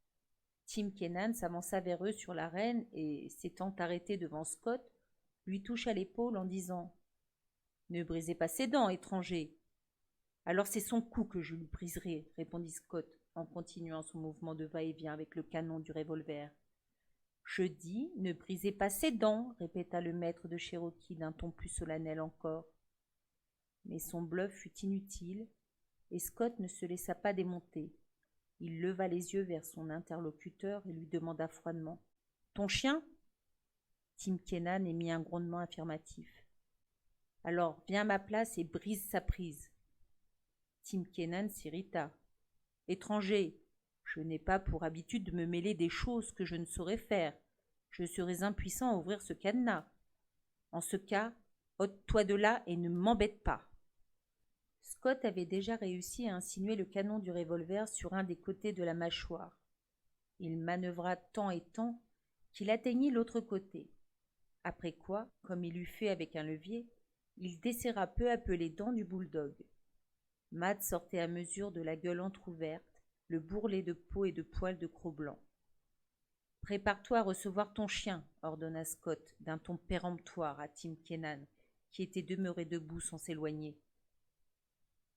Tim Kennan s'avança vers eux sur l'arène et, s'étant arrêté devant Scott, lui toucha l'épaule en disant « Ne brisez pas ses dents, étranger !»« Alors c'est son cou que je lui briserai, » répondit Scott, en continuant son mouvement de va-et-vient avec le canon du revolver. « Je dis, ne brisez pas ses dents, répéta le maître de Cherokee d'un ton plus solennel encore. Mais son bluff fut inutile, et Scott ne se laissa pas démonter. Il leva les yeux vers son interlocuteur et lui demanda froidement. « Ton chien ?» Tim Kennan émit un grondement affirmatif. « Alors, viens à ma place et brise sa prise. » Tim Kennan s'irrita. « Étranger, je n'ai pas pour habitude de me mêler des choses que je ne saurais faire. Je serais impuissant à ouvrir ce cadenas. En ce cas, ôte-toi de là et ne m'embête pas. » Scott avait déjà réussi à insinuer le canon du revolver sur un des côtés de la mâchoire. Il manœuvra tant et tant qu'il atteignit l'autre côté. Après quoi, comme il eût fait avec un levier, il desserra peu à peu les dents du bulldog. Matt sortait à mesure de la gueule entr'ouverte, le bourrelet de peau et de poils de Cro-Blanc. « Prépare-toi à recevoir ton chien, » ordonna Scott d'un ton péremptoire à Tim Kennan, qui était demeuré debout sans s'éloigner.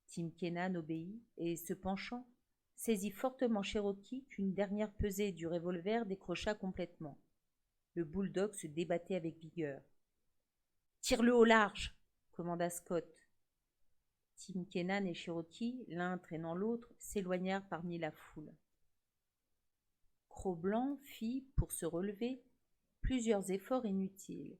Tim Kennan obéit et, se penchant, saisit fortement Cherokee qu'une dernière pesée du revolver décrocha complètement. Le bulldog se débattait avec vigueur. « Tire-le au large !» commanda Scott. Tim Kennan et Cherokee, l'un traînant l'autre, s'éloignèrent parmi la foule. Cro-Blanc fit, pour se relever, plusieurs efforts inutiles.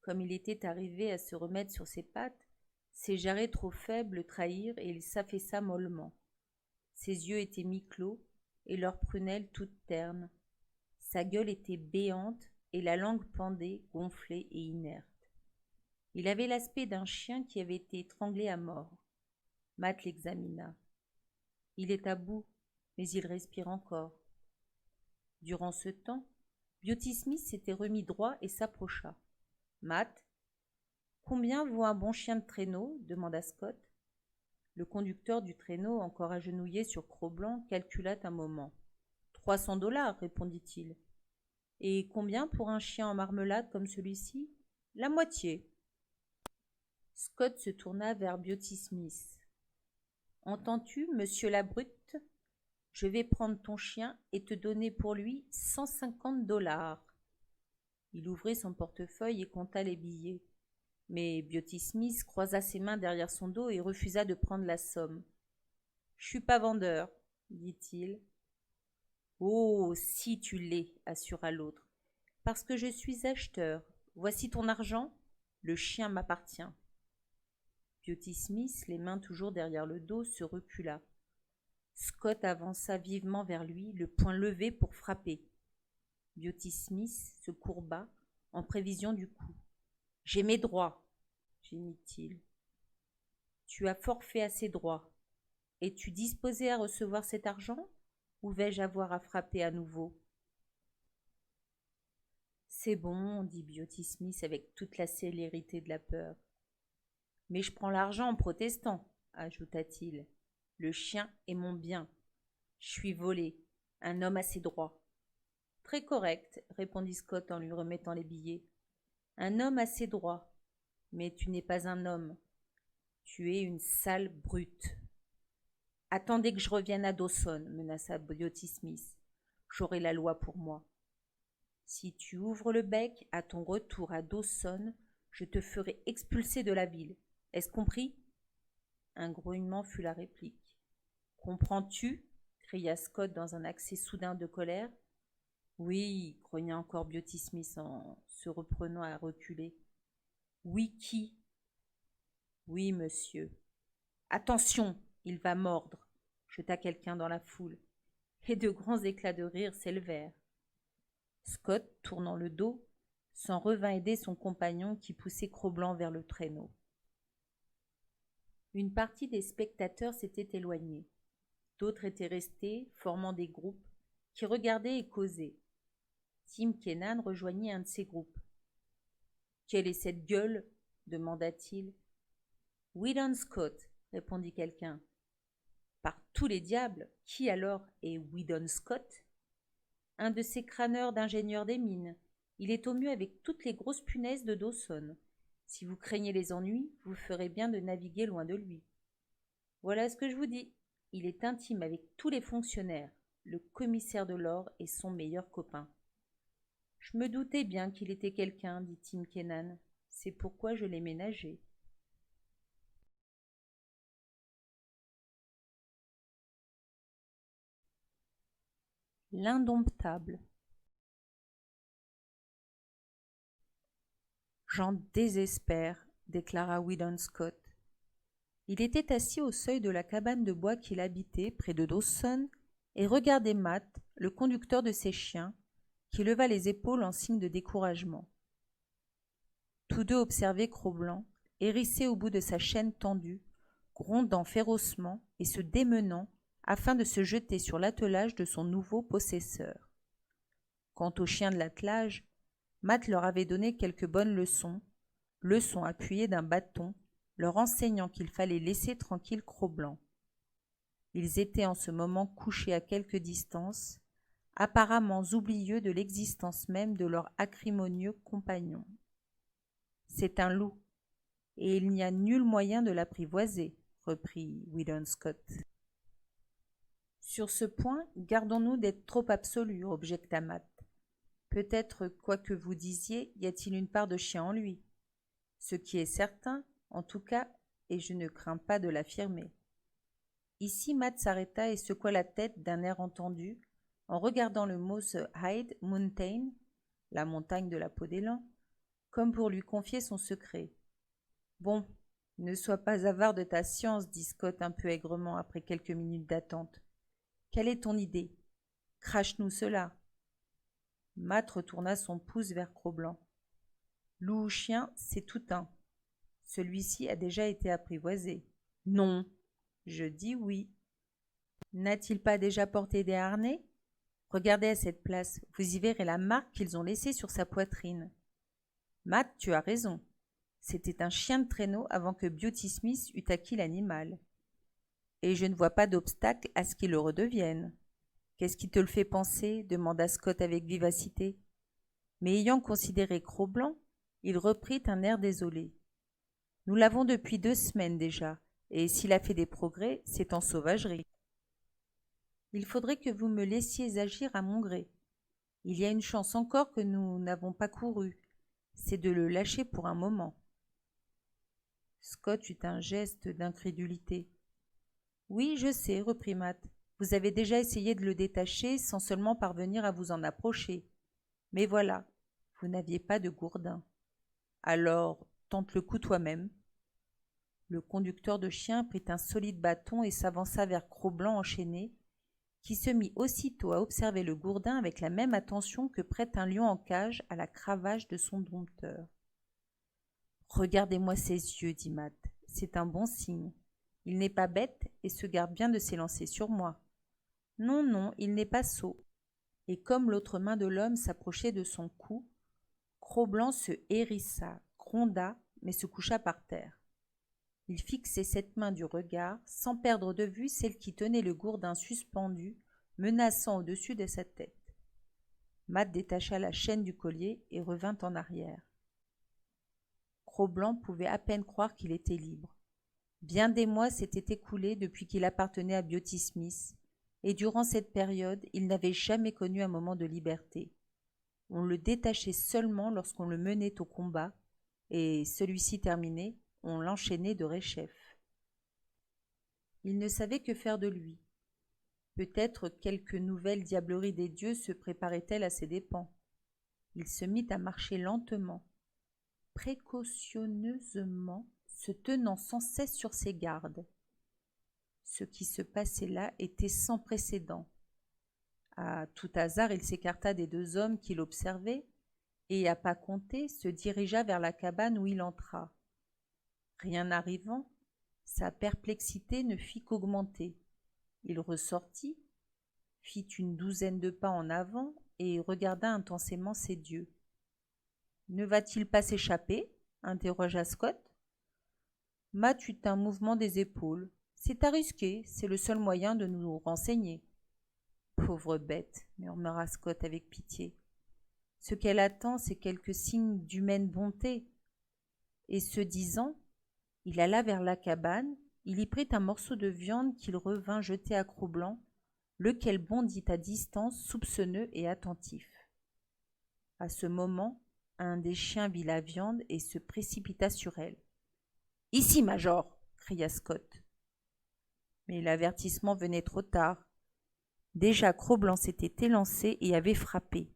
Comme il était arrivé à se remettre sur ses pattes, ses jarrets trop faibles le trahirent et il s'affaissa mollement. Ses yeux étaient mi-clos et leurs prunelles toutes ternes. Sa gueule était béante et la langue pendait, gonflée et inerte. Il avait l'aspect d'un chien qui avait été étranglé à mort. Matt l'examina. Il est à bout, mais il respire encore. Durant ce temps, Beauty Smith s'était remis droit et s'approcha. « Matt, combien vaut un bon chien de traîneau ?» demanda Scott. Le conducteur du traîneau, encore agenouillé sur Cro-Blanc, calcula un moment. « $300, répondit-il. « Et combien pour un chien en marmelade comme celui-ci ? » « La moitié. » Scott se tourna vers Beauty Smith. « Entends-tu, monsieur la brute ? Je vais prendre ton chien et te donner pour lui $150. » Il ouvrit son portefeuille et compta les billets. Mais Beauty Smith croisa ses mains derrière son dos et refusa de prendre la somme. « Je suis pas vendeur, » dit-il. « Oh, si tu l'es, » assura l'autre. « Parce que je suis acheteur. Voici ton argent. Le chien m'appartient. » Beauty Smith, les mains toujours derrière le dos, se recula. Scott avança vivement vers lui, le poing levé pour frapper. Beauty Smith se courba en prévision du coup. « J'ai mes droits, » gémit-il. « Tu as forfait à ces droits. Es-tu disposé à recevoir cet argent ou vais-je avoir à frapper à nouveau ? » « C'est bon, » dit Beauty Smith avec toute la célérité de la peur. « Mais je prends l'argent en protestant, » ajouta-t-il. « Le chien est mon bien. Je suis volé. Un homme a ses droits. »« Très correct, » répondit Scott en lui remettant les billets. « Un homme a ses droits. Mais tu n'es pas un homme. Tu es une sale brute. »« Attendez que je revienne à Dawson, » menaça Beauty Smith. « J'aurai la loi pour moi. Si tu ouvres le bec, à ton retour à Dawson, je te ferai expulser de la ville. Est-ce compris ?» Un grognement fut la réplique. « Comprends-tu » cria Scott dans un accès soudain de colère. « Oui, » grogna encore Beauty Smith en se reprenant à reculer. « Oui, qui ?»« Oui, monsieur. »« Attention, il va mordre » jeta quelqu'un dans la foule, et de grands éclats de rire s'élevèrent. Scott, tournant le dos, s'en revint aider son compagnon qui poussait Cro-Blanc vers le traîneau. Une partie des spectateurs s'était éloignée. D'autres étaient restés, formant des groupes, qui regardaient et causaient. Tim Kennan rejoignit un de ces groupes. « Quelle est cette gueule ?» demanda-t-il. « Weedon Scott, » répondit quelqu'un. « Par tous les diables, qui alors est Weedon Scott ?»« Un de ces crâneurs d'ingénieurs des mines. Il est au mieux avec toutes les grosses punaises de Dawson. Si vous craignez les ennuis, vous ferez bien de naviguer loin de lui. Voilà ce que je vous dis. Il est intime avec tous les fonctionnaires. Le commissaire de l'or est son meilleur copain. » Je me doutais bien qu'il était quelqu'un, dit Tim Kennan. C'est pourquoi je l'ai ménagé. L'indomptable. J'en désespère, déclara Weedon Scott. Il était assis au seuil de la cabane de bois qu'il habitait, près de Dawson, et regardait Matt, le conducteur de ses chiens, qui leva les épaules en signe de découragement. Tous deux observaient Cro-Blanc, hérissé au bout de sa chaîne tendue, grondant férocement et se démenant afin de se jeter sur l'attelage de son nouveau possesseur. Quant aux chiens de l'attelage, Matt leur avait donné quelques bonnes leçons appuyées d'un bâton, leur enseignant qu'il fallait laisser tranquille Cro-Blanc. Ils étaient en ce moment couchés à quelque distance, apparemment oublieux de l'existence même de leur acrimonieux compagnon. « C'est un loup, et il n'y a nul moyen de l'apprivoiser, » reprit Weedon Scott. « Sur ce point, gardons-nous d'être trop absolus, » objecta Matt. « Peut-être, quoi que vous disiez, y a-t-il une part de chien en lui. Ce qui est certain, en tout cas, et je ne crains pas de l'affirmer. » Ici, Matt s'arrêta et secoua la tête d'un air entendu, en regardant le Moose Hide Mountain, la montagne de la peau d'élan, comme pour lui confier son secret. « Bon, ne sois pas avare de ta science, dit Scott un peu aigrement après quelques minutes d'attente. Quelle est ton idée? Crache-nous cela. » Matt retourna son pouce vers Cro-Blanc. « Loup ou chien, c'est tout un. Celui-ci a déjà été apprivoisé. »« Non. » »« Je dis oui. »« N'a-t-il pas déjà porté des harnais? Regardez à cette place, vous y verrez la marque qu'ils ont laissée sur sa poitrine. »« Matt, tu as raison. C'était un chien de traîneau avant que Beauty Smith eût acquis l'animal. Et je ne vois pas d'obstacle à ce qu'il le redevienne. »« Qu'est-ce qui te le fait penser ?» demanda Scott avec vivacité. Mais ayant considéré Cro-Blanc, il reprit un air désolé. « Nous l'avons depuis 2 semaines déjà, et s'il a fait des progrès, c'est en sauvagerie. Il faudrait que vous me laissiez agir à mon gré. Il y a une chance encore que nous n'avons pas courue, c'est de le lâcher pour un moment. » Scott eut un geste d'incrédulité. « Oui, je sais, reprit Matt. Vous avez déjà essayé de le détacher sans seulement parvenir à vous en approcher. Mais voilà, vous n'aviez pas de gourdin. Alors, tente le coup toi-même. » Le conducteur de chien prit un solide bâton et s'avança vers Cro-Blanc enchaîné, qui se mit aussitôt à observer le gourdin avec la même attention que prête un lion en cage à la cravache de son dompteur. « Regardez-moi ses yeux, dit Matt. C'est un bon signe. Il n'est pas bête et se garde bien de s'élancer sur moi. Non, non, il n'est pas sot. » Et comme l'autre main de l'homme s'approchait de son cou, Cro-Blanc se hérissa, gronda, mais se coucha par terre. Il fixait cette main du regard, sans perdre de vue celle qui tenait le gourdin suspendu, menaçant au-dessus de sa tête. Matt détacha la chaîne du collier et revint en arrière. Cro-Blanc pouvait à peine croire qu'il était libre. Bien des mois s'étaient écoulés depuis qu'il appartenait à Beauty Smith, et durant cette période, il n'avait jamais connu un moment de liberté. On le détachait seulement lorsqu'on le menait au combat, et, celui-ci terminé, on l'enchaînait de rechef. Il ne savait que faire de lui. Peut-être quelque nouvelle diablerie des dieux se préparait-elle à ses dépens. Il se mit à marcher lentement, précautionneusement, se tenant sans cesse sur ses gardes. Ce qui se passait là était sans précédent. À tout hasard, il s'écarta des 2 hommes qui l'observaient et, à pas compter, se dirigea vers la cabane où il entra. Rien n'arrivant, sa perplexité ne fit qu'augmenter. Il ressortit, fit une 12aine de pas en avant et regarda intensément ses dieux. « Ne va-t-il pas s'échapper » interrogea Scott. Matt eut un mouvement des épaules. « C'est à risquer, c'est le seul moyen de nous renseigner. »« Pauvre bête » murmura Scott avec pitié. « Ce qu'elle attend, c'est quelque signe d'humaine bonté. » Et ce disant, il alla vers la cabane, il y prit un morceau de viande qu'il revint jeter à Cro-Blanc, lequel bondit à distance, soupçonneux et attentif. À ce moment, un des chiens vit la viande et se précipita sur elle. « Ici, Major !» cria Scott. Mais l'avertissement venait trop tard. Déjà Cro-Blanc s'était élancé et avait frappé.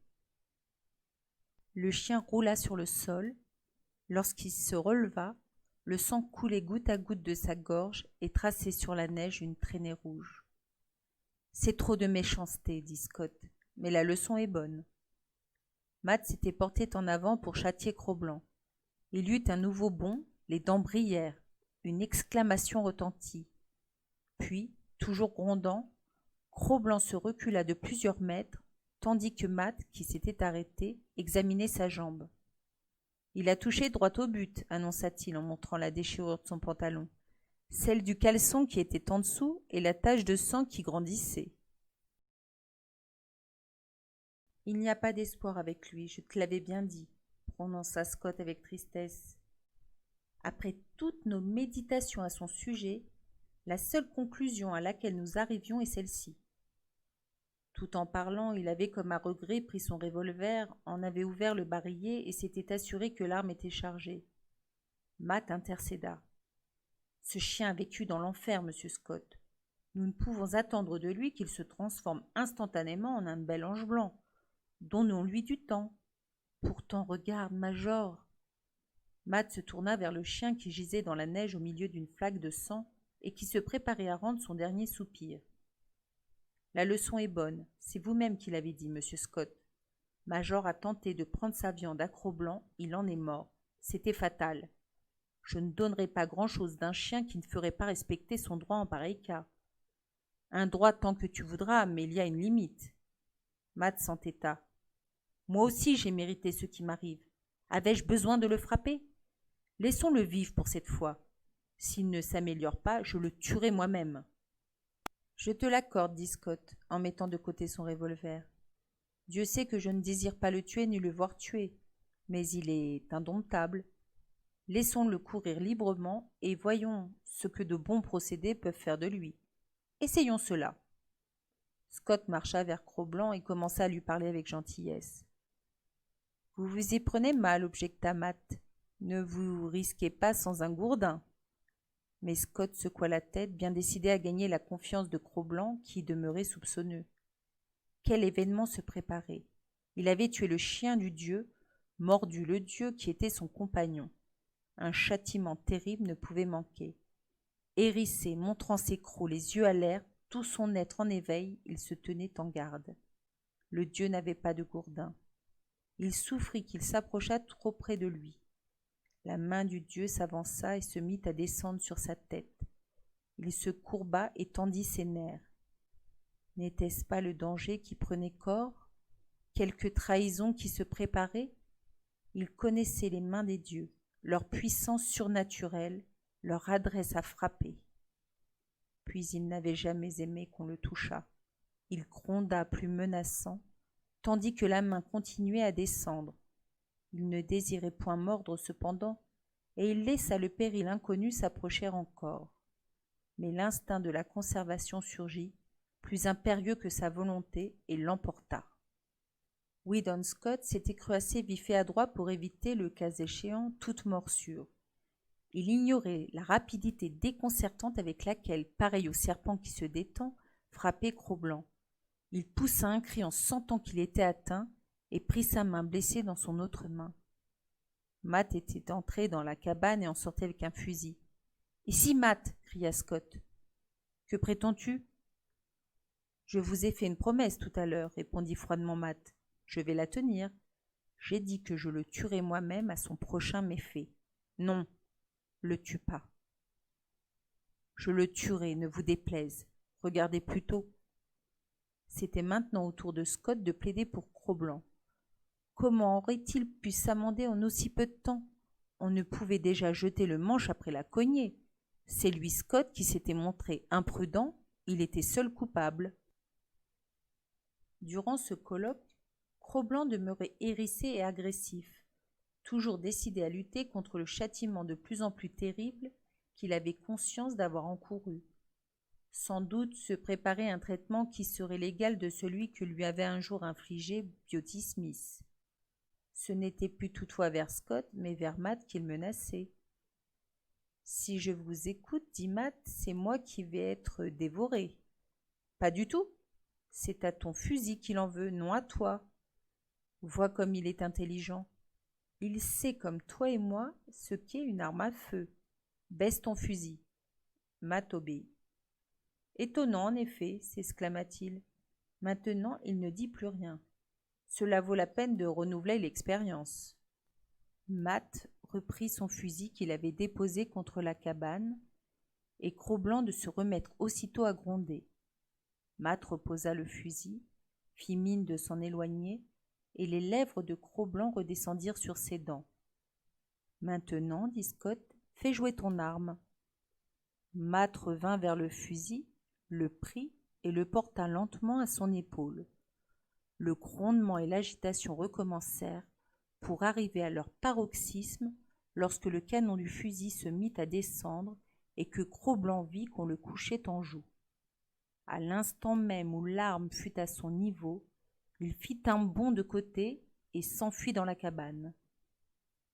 Le chien roula sur le sol. Lorsqu'il se releva, le sang coulait goutte à goutte de sa gorge et traçait sur la neige une traînée rouge. « C'est trop de méchanceté, dit Scott, mais la leçon est bonne. » Matt s'était porté en avant pour châtier Cro-Blanc. Il eut un nouveau bond, les dents brillèrent, une exclamation retentit. Puis, toujours grondant, Cro-Blanc se recula de plusieurs mètres, tandis que Matt, qui s'était arrêté, examinait sa jambe. « Il a touché droit au but, annonça-t-il en montrant la déchirure de son pantalon, celle du caleçon qui était en dessous et la tache de sang qui grandissait. « Il n'y a pas d'espoir avec lui, je te l'avais bien dit, prononça Scott avec tristesse. Après toutes nos méditations à son sujet, la seule conclusion à laquelle nous arrivions est celle-ci. » Tout en parlant, il avait comme à regret pris son revolver, en avait ouvert le barillet et s'était assuré que l'arme était chargée. Matt intercéda. « Ce chien a vécu dans l'enfer, monsieur Scott. Nous ne pouvons attendre de lui qu'il se transforme instantanément en un bel ange blanc. Donnons-lui du temps. Pourtant, regarde, Major. » Matt se tourna vers le chien qui gisait dans la neige au milieu d'une flaque de sang et qui se préparait à rendre son dernier soupir. « La leçon est bonne, c'est vous-même qui l'avez dit, monsieur Scott. Major a tenté de prendre sa viande à Cro-Blanc, il en est mort. C'était fatal. Je ne donnerai pas grand-chose d'un chien qui ne ferait pas respecter son droit en pareil cas. Un droit tant que tu voudras, mais il y a une limite. » Matt s'entêta. « Moi aussi j'ai mérité ce qui m'arrive. Avais-je besoin de le frapper? Laissons-le vivre pour cette fois. S'il ne s'améliore pas, je le tuerai moi-même. » « Je te l'accorde, dit Scott, en mettant de côté son revolver. Dieu sait que je ne désire pas le tuer ni le voir tuer, mais il est indomptable. Laissons-le courir librement et voyons ce que de bons procédés peuvent faire de lui. Essayons cela. » Scott marcha vers Cro-Blanc et commença à lui parler avec gentillesse. « Vous vous y prenez mal, objecta Matt. Ne vous risquez pas sans un gourdin. » Mais Scott secoua la tête, bien décidé à gagner la confiance de Cro-Blanc, qui demeurait soupçonneux. Quel événement se préparait? Il avait tué le chien du dieu, mordu le dieu qui était son compagnon. Un châtiment terrible ne pouvait manquer. Hérissé, montrant ses crocs, les yeux à l'air, tout son être en éveil, il se tenait en garde. Le dieu n'avait pas de gourdin. Il souffrit qu'il s'approchât trop près de lui. La main du dieu s'avança et se mit à descendre sur sa tête. Il se courba et tendit ses nerfs. N'était-ce pas le danger qui prenait corps? Quelque trahison qui se préparait? Il connaissait les mains des dieux, leur puissance surnaturelle, leur adresse à frapper. Puis il n'avait jamais aimé qu'on le touchât. Il gronda plus menaçant, tandis que la main continuait à descendre. Il ne désirait point mordre cependant, et il laissa le péril inconnu s'approcher encore. Mais l'instinct de la conservation surgit, plus impérieux que sa volonté, et l'emporta. Weedon Scott s'était cru assez vif et adroit pour éviter, le cas échéant, toute morsure. Il ignorait la rapidité déconcertante avec laquelle, pareil au serpent qui se détend, frappait Cro-Blanc. Il poussa un cri en sentant qu'il était atteint et prit sa main blessée dans son autre main. Matt était entré dans la cabane et en sortait avec un fusil. « Ici, Matt !» cria Scott. « Que prétends-tu » ? « Je vous ai fait une promesse tout à l'heure, répondit froidement Matt. Je vais la tenir. J'ai dit que je le tuerai moi-même à son prochain méfait. Non, le tue pas. Je le tuerai, ne vous déplaise. Regardez plutôt. » C'était maintenant au tour de Scott de plaider pour Cro-Blanc. Comment aurait-il pu s'amender en aussi peu de temps? On ne pouvait déjà jeter le manche après la cognée. C'est lui, Scott, qui s'était montré imprudent. Il était seul coupable. Durant ce colloque, Cro-Blanc demeurait hérissé et agressif, toujours décidé à lutter contre le châtiment de plus en plus terrible qu'il avait conscience d'avoir encouru. Sans doute se préparait un traitement qui serait l'égal de celui que lui avait un jour infligé Beatty Smith. Ce n'était plus toutefois vers Scott, mais vers Matt qu'il menaçait. Si je vous écoute, dit Matt, c'est moi qui vais être dévoré. Pas du tout. C'est à ton fusil qu'il en veut, non à toi. Vois comme il est intelligent. Il sait comme toi et moi ce qu'est une arme à feu. Baisse ton fusil. Matt obéit. Étonnant en effet, s'exclama-t-il. Maintenant, il ne dit plus rien. Cela vaut la peine de renouveler l'expérience. Matt reprit son fusil qu'il avait déposé contre la cabane et Cro-Blanc de se remettre aussitôt à gronder. Matt reposa le fusil, fit mine de s'en éloigner, et les lèvres de Cro-Blanc redescendirent sur ses dents. Maintenant, dit Scott, fais jouer ton arme. Matt revint vers le fusil, le prit et le porta lentement à son épaule. Le grondement et l'agitation recommencèrent pour arriver à leur paroxysme lorsque le canon du fusil se mit à descendre et que Cro-Blanc vit qu'on le couchait en joue. À l'instant même où l'arme fut à son niveau, il fit un bond de côté et s'enfuit dans la cabane.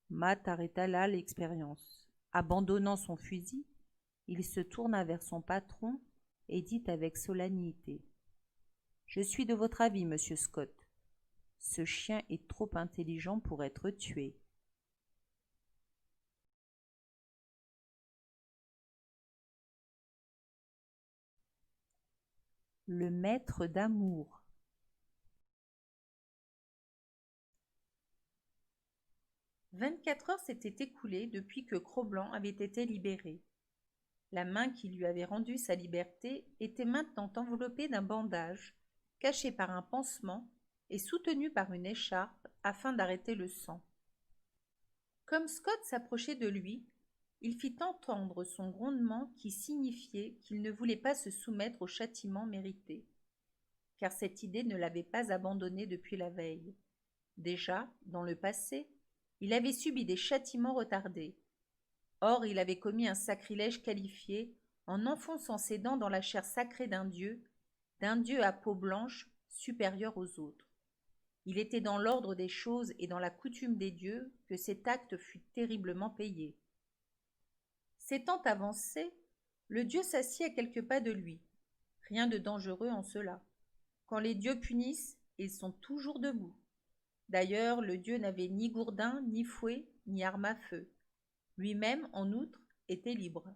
Matt arrêta là l'expérience. Abandonnant son fusil, il se tourna vers son patron et dit avec solennité : « Je suis de votre avis, monsieur Scott. Ce chien est trop intelligent pour être tué. » Le maître d'amour. 24 heures s'étaient écoulées depuis que Cro-Blanc avait été libéré. La main qui lui avait rendu sa liberté était maintenant enveloppée d'un bandage, caché par un pansement et soutenu par une écharpe afin d'arrêter le sang. Comme Scott s'approchait de lui, il fit entendre son grondement qui signifiait qu'il ne voulait pas se soumettre au châtiment mérité, car cette idée ne l'avait pas abandonné depuis la veille. Déjà, dans le passé, il avait subi des châtiments retardés. Or, il avait commis un sacrilège qualifié en enfonçant ses dents dans la chair sacrée d'un dieu à peau blanche supérieur aux autres. Il était dans l'ordre des choses et dans la coutume des dieux que cet acte fut terriblement payé. S'étant avancé, le dieu s'assit à quelques pas de lui. Rien de dangereux en cela. Quand les dieux punissent, ils sont toujours debout. D'ailleurs, le dieu n'avait ni gourdin, ni fouet, ni arme à feu. Lui-même, en outre, était libre.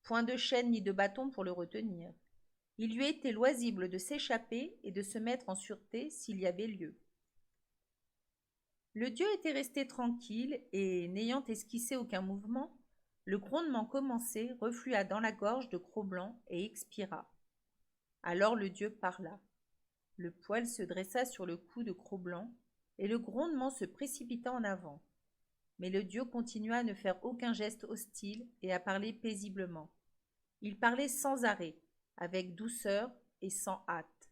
Point de chaîne ni de bâton pour le retenir. Il lui était loisible de s'échapper et de se mettre en sûreté s'il y avait lieu. Le dieu était resté tranquille et, n'ayant esquissé aucun mouvement, le grondement commencé reflua dans la gorge de Cro-Blanc et expira. Alors le dieu parla. Le poil se dressa sur le cou de Cro-Blanc et le grondement se précipita en avant. Mais le dieu continua à ne faire aucun geste hostile et à parler paisiblement. Il parlait sans arrêt, avec douceur et sans hâte.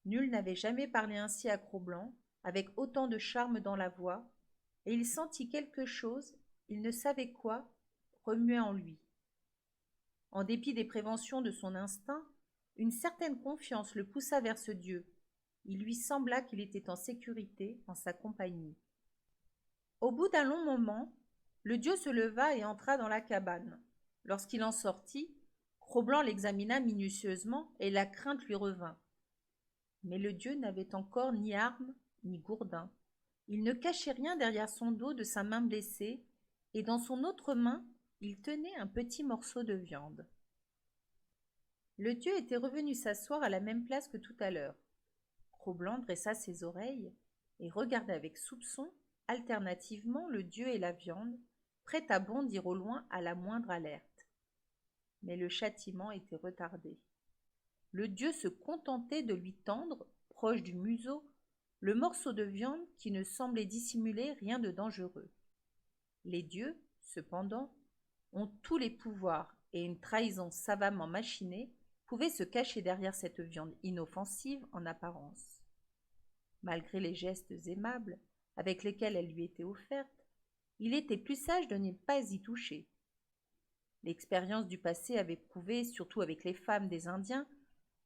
Nul n'avait jamais parlé ainsi à Cro-Blanc, avec autant de charme dans la voix, et il sentit quelque chose, il ne savait quoi, remuer en lui. En dépit des préventions de son instinct, une certaine confiance le poussa vers ce dieu. Il lui sembla qu'il était en sécurité en sa compagnie. Au bout d'un long moment, le dieu se leva et entra dans la cabane. Lorsqu'il en sortit, Cro-Blanc l'examina minutieusement et la crainte lui revint. Mais le dieu n'avait encore ni arme ni gourdin. Il ne cachait rien derrière son dos de sa main blessée, et dans son autre main, il tenait un petit morceau de viande. Le dieu était revenu s'asseoir à la même place que tout à l'heure. Cro-Blanc dressa ses oreilles et regarda avec soupçon alternativement le dieu et la viande, prêt à bondir au loin à la moindre alerte. Mais le châtiment était retardé. Le dieu se contentait de lui tendre, proche du museau, le morceau de viande qui ne semblait dissimuler rien de dangereux. Les dieux, cependant, ont tous les pouvoirs et une trahison savamment machinée pouvait se cacher derrière cette viande inoffensive en apparence. Malgré les gestes aimables avec lesquels elle lui était offerte, il était plus sage de ne pas y toucher. L'expérience du passé avait prouvé, surtout avec les femmes des Indiens,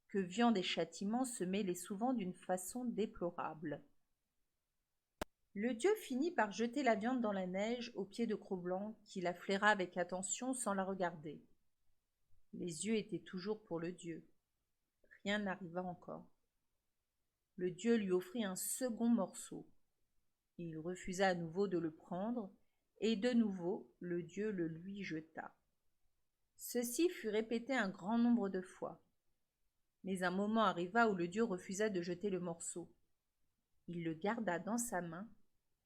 que viande et châtiment se mêlaient souvent d'une façon déplorable. Le dieu finit par jeter la viande dans la neige aux pieds de Cro-Blanc, qui la flaira avec attention sans la regarder. Les yeux étaient toujours pour le dieu. Rien n'arriva encore. Le dieu lui offrit un second morceau. Il refusa à nouveau de le prendre, et de nouveau le dieu le lui jeta. Ceci fut répété un grand nombre de fois. Mais un moment arriva où le dieu refusa de jeter le morceau. Il le garda dans sa main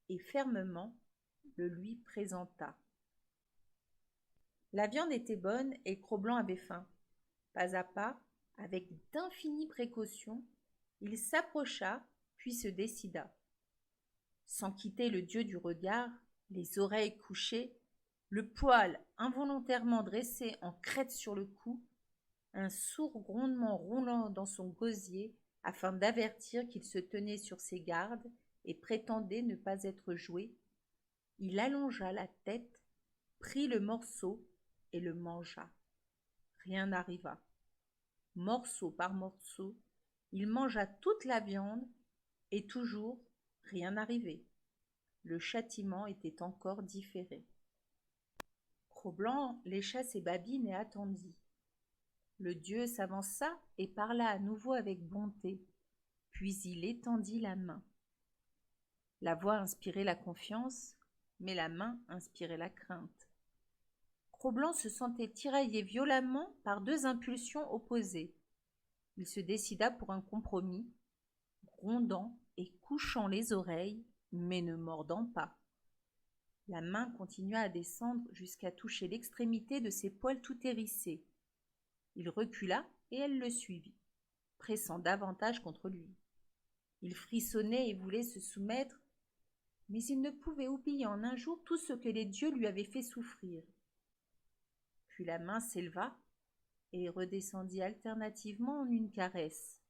et fermement le lui présenta. La viande était bonne et Cro-Blanc avait faim. Pas à pas, avec d'infinies précautions, il s'approcha puis se décida. Sans quitter le dieu du regard, les oreilles couchées, le poil involontairement dressé en crête sur le cou, un sourd grondement roulant dans son gosier afin d'avertir qu'il se tenait sur ses gardes et prétendait ne pas être joué, il allongea la tête, prit le morceau et le mangea. Rien n'arriva. Morceau par morceau, il mangea toute la viande et toujours rien n'arrivait. Le châtiment était encore différé. Cro-Blanc lécha ses babines et attendit. Le dieu s'avança et parla à nouveau avec bonté, puis il étendit la main. La voix inspirait la confiance, mais la main inspirait la crainte. Cro-Blanc se sentait tiraillé violemment par deux impulsions opposées. Il se décida pour un compromis, grondant et couchant les oreilles, mais ne mordant pas. La main continua à descendre jusqu'à toucher l'extrémité de ses poils tout hérissés. Il recula et elle le suivit, pressant davantage contre lui. Il frissonnait et voulait se soumettre, mais il ne pouvait oublier en un jour tout ce que les dieux lui avaient fait souffrir. Puis la main s'éleva et redescendit alternativement en une caresse.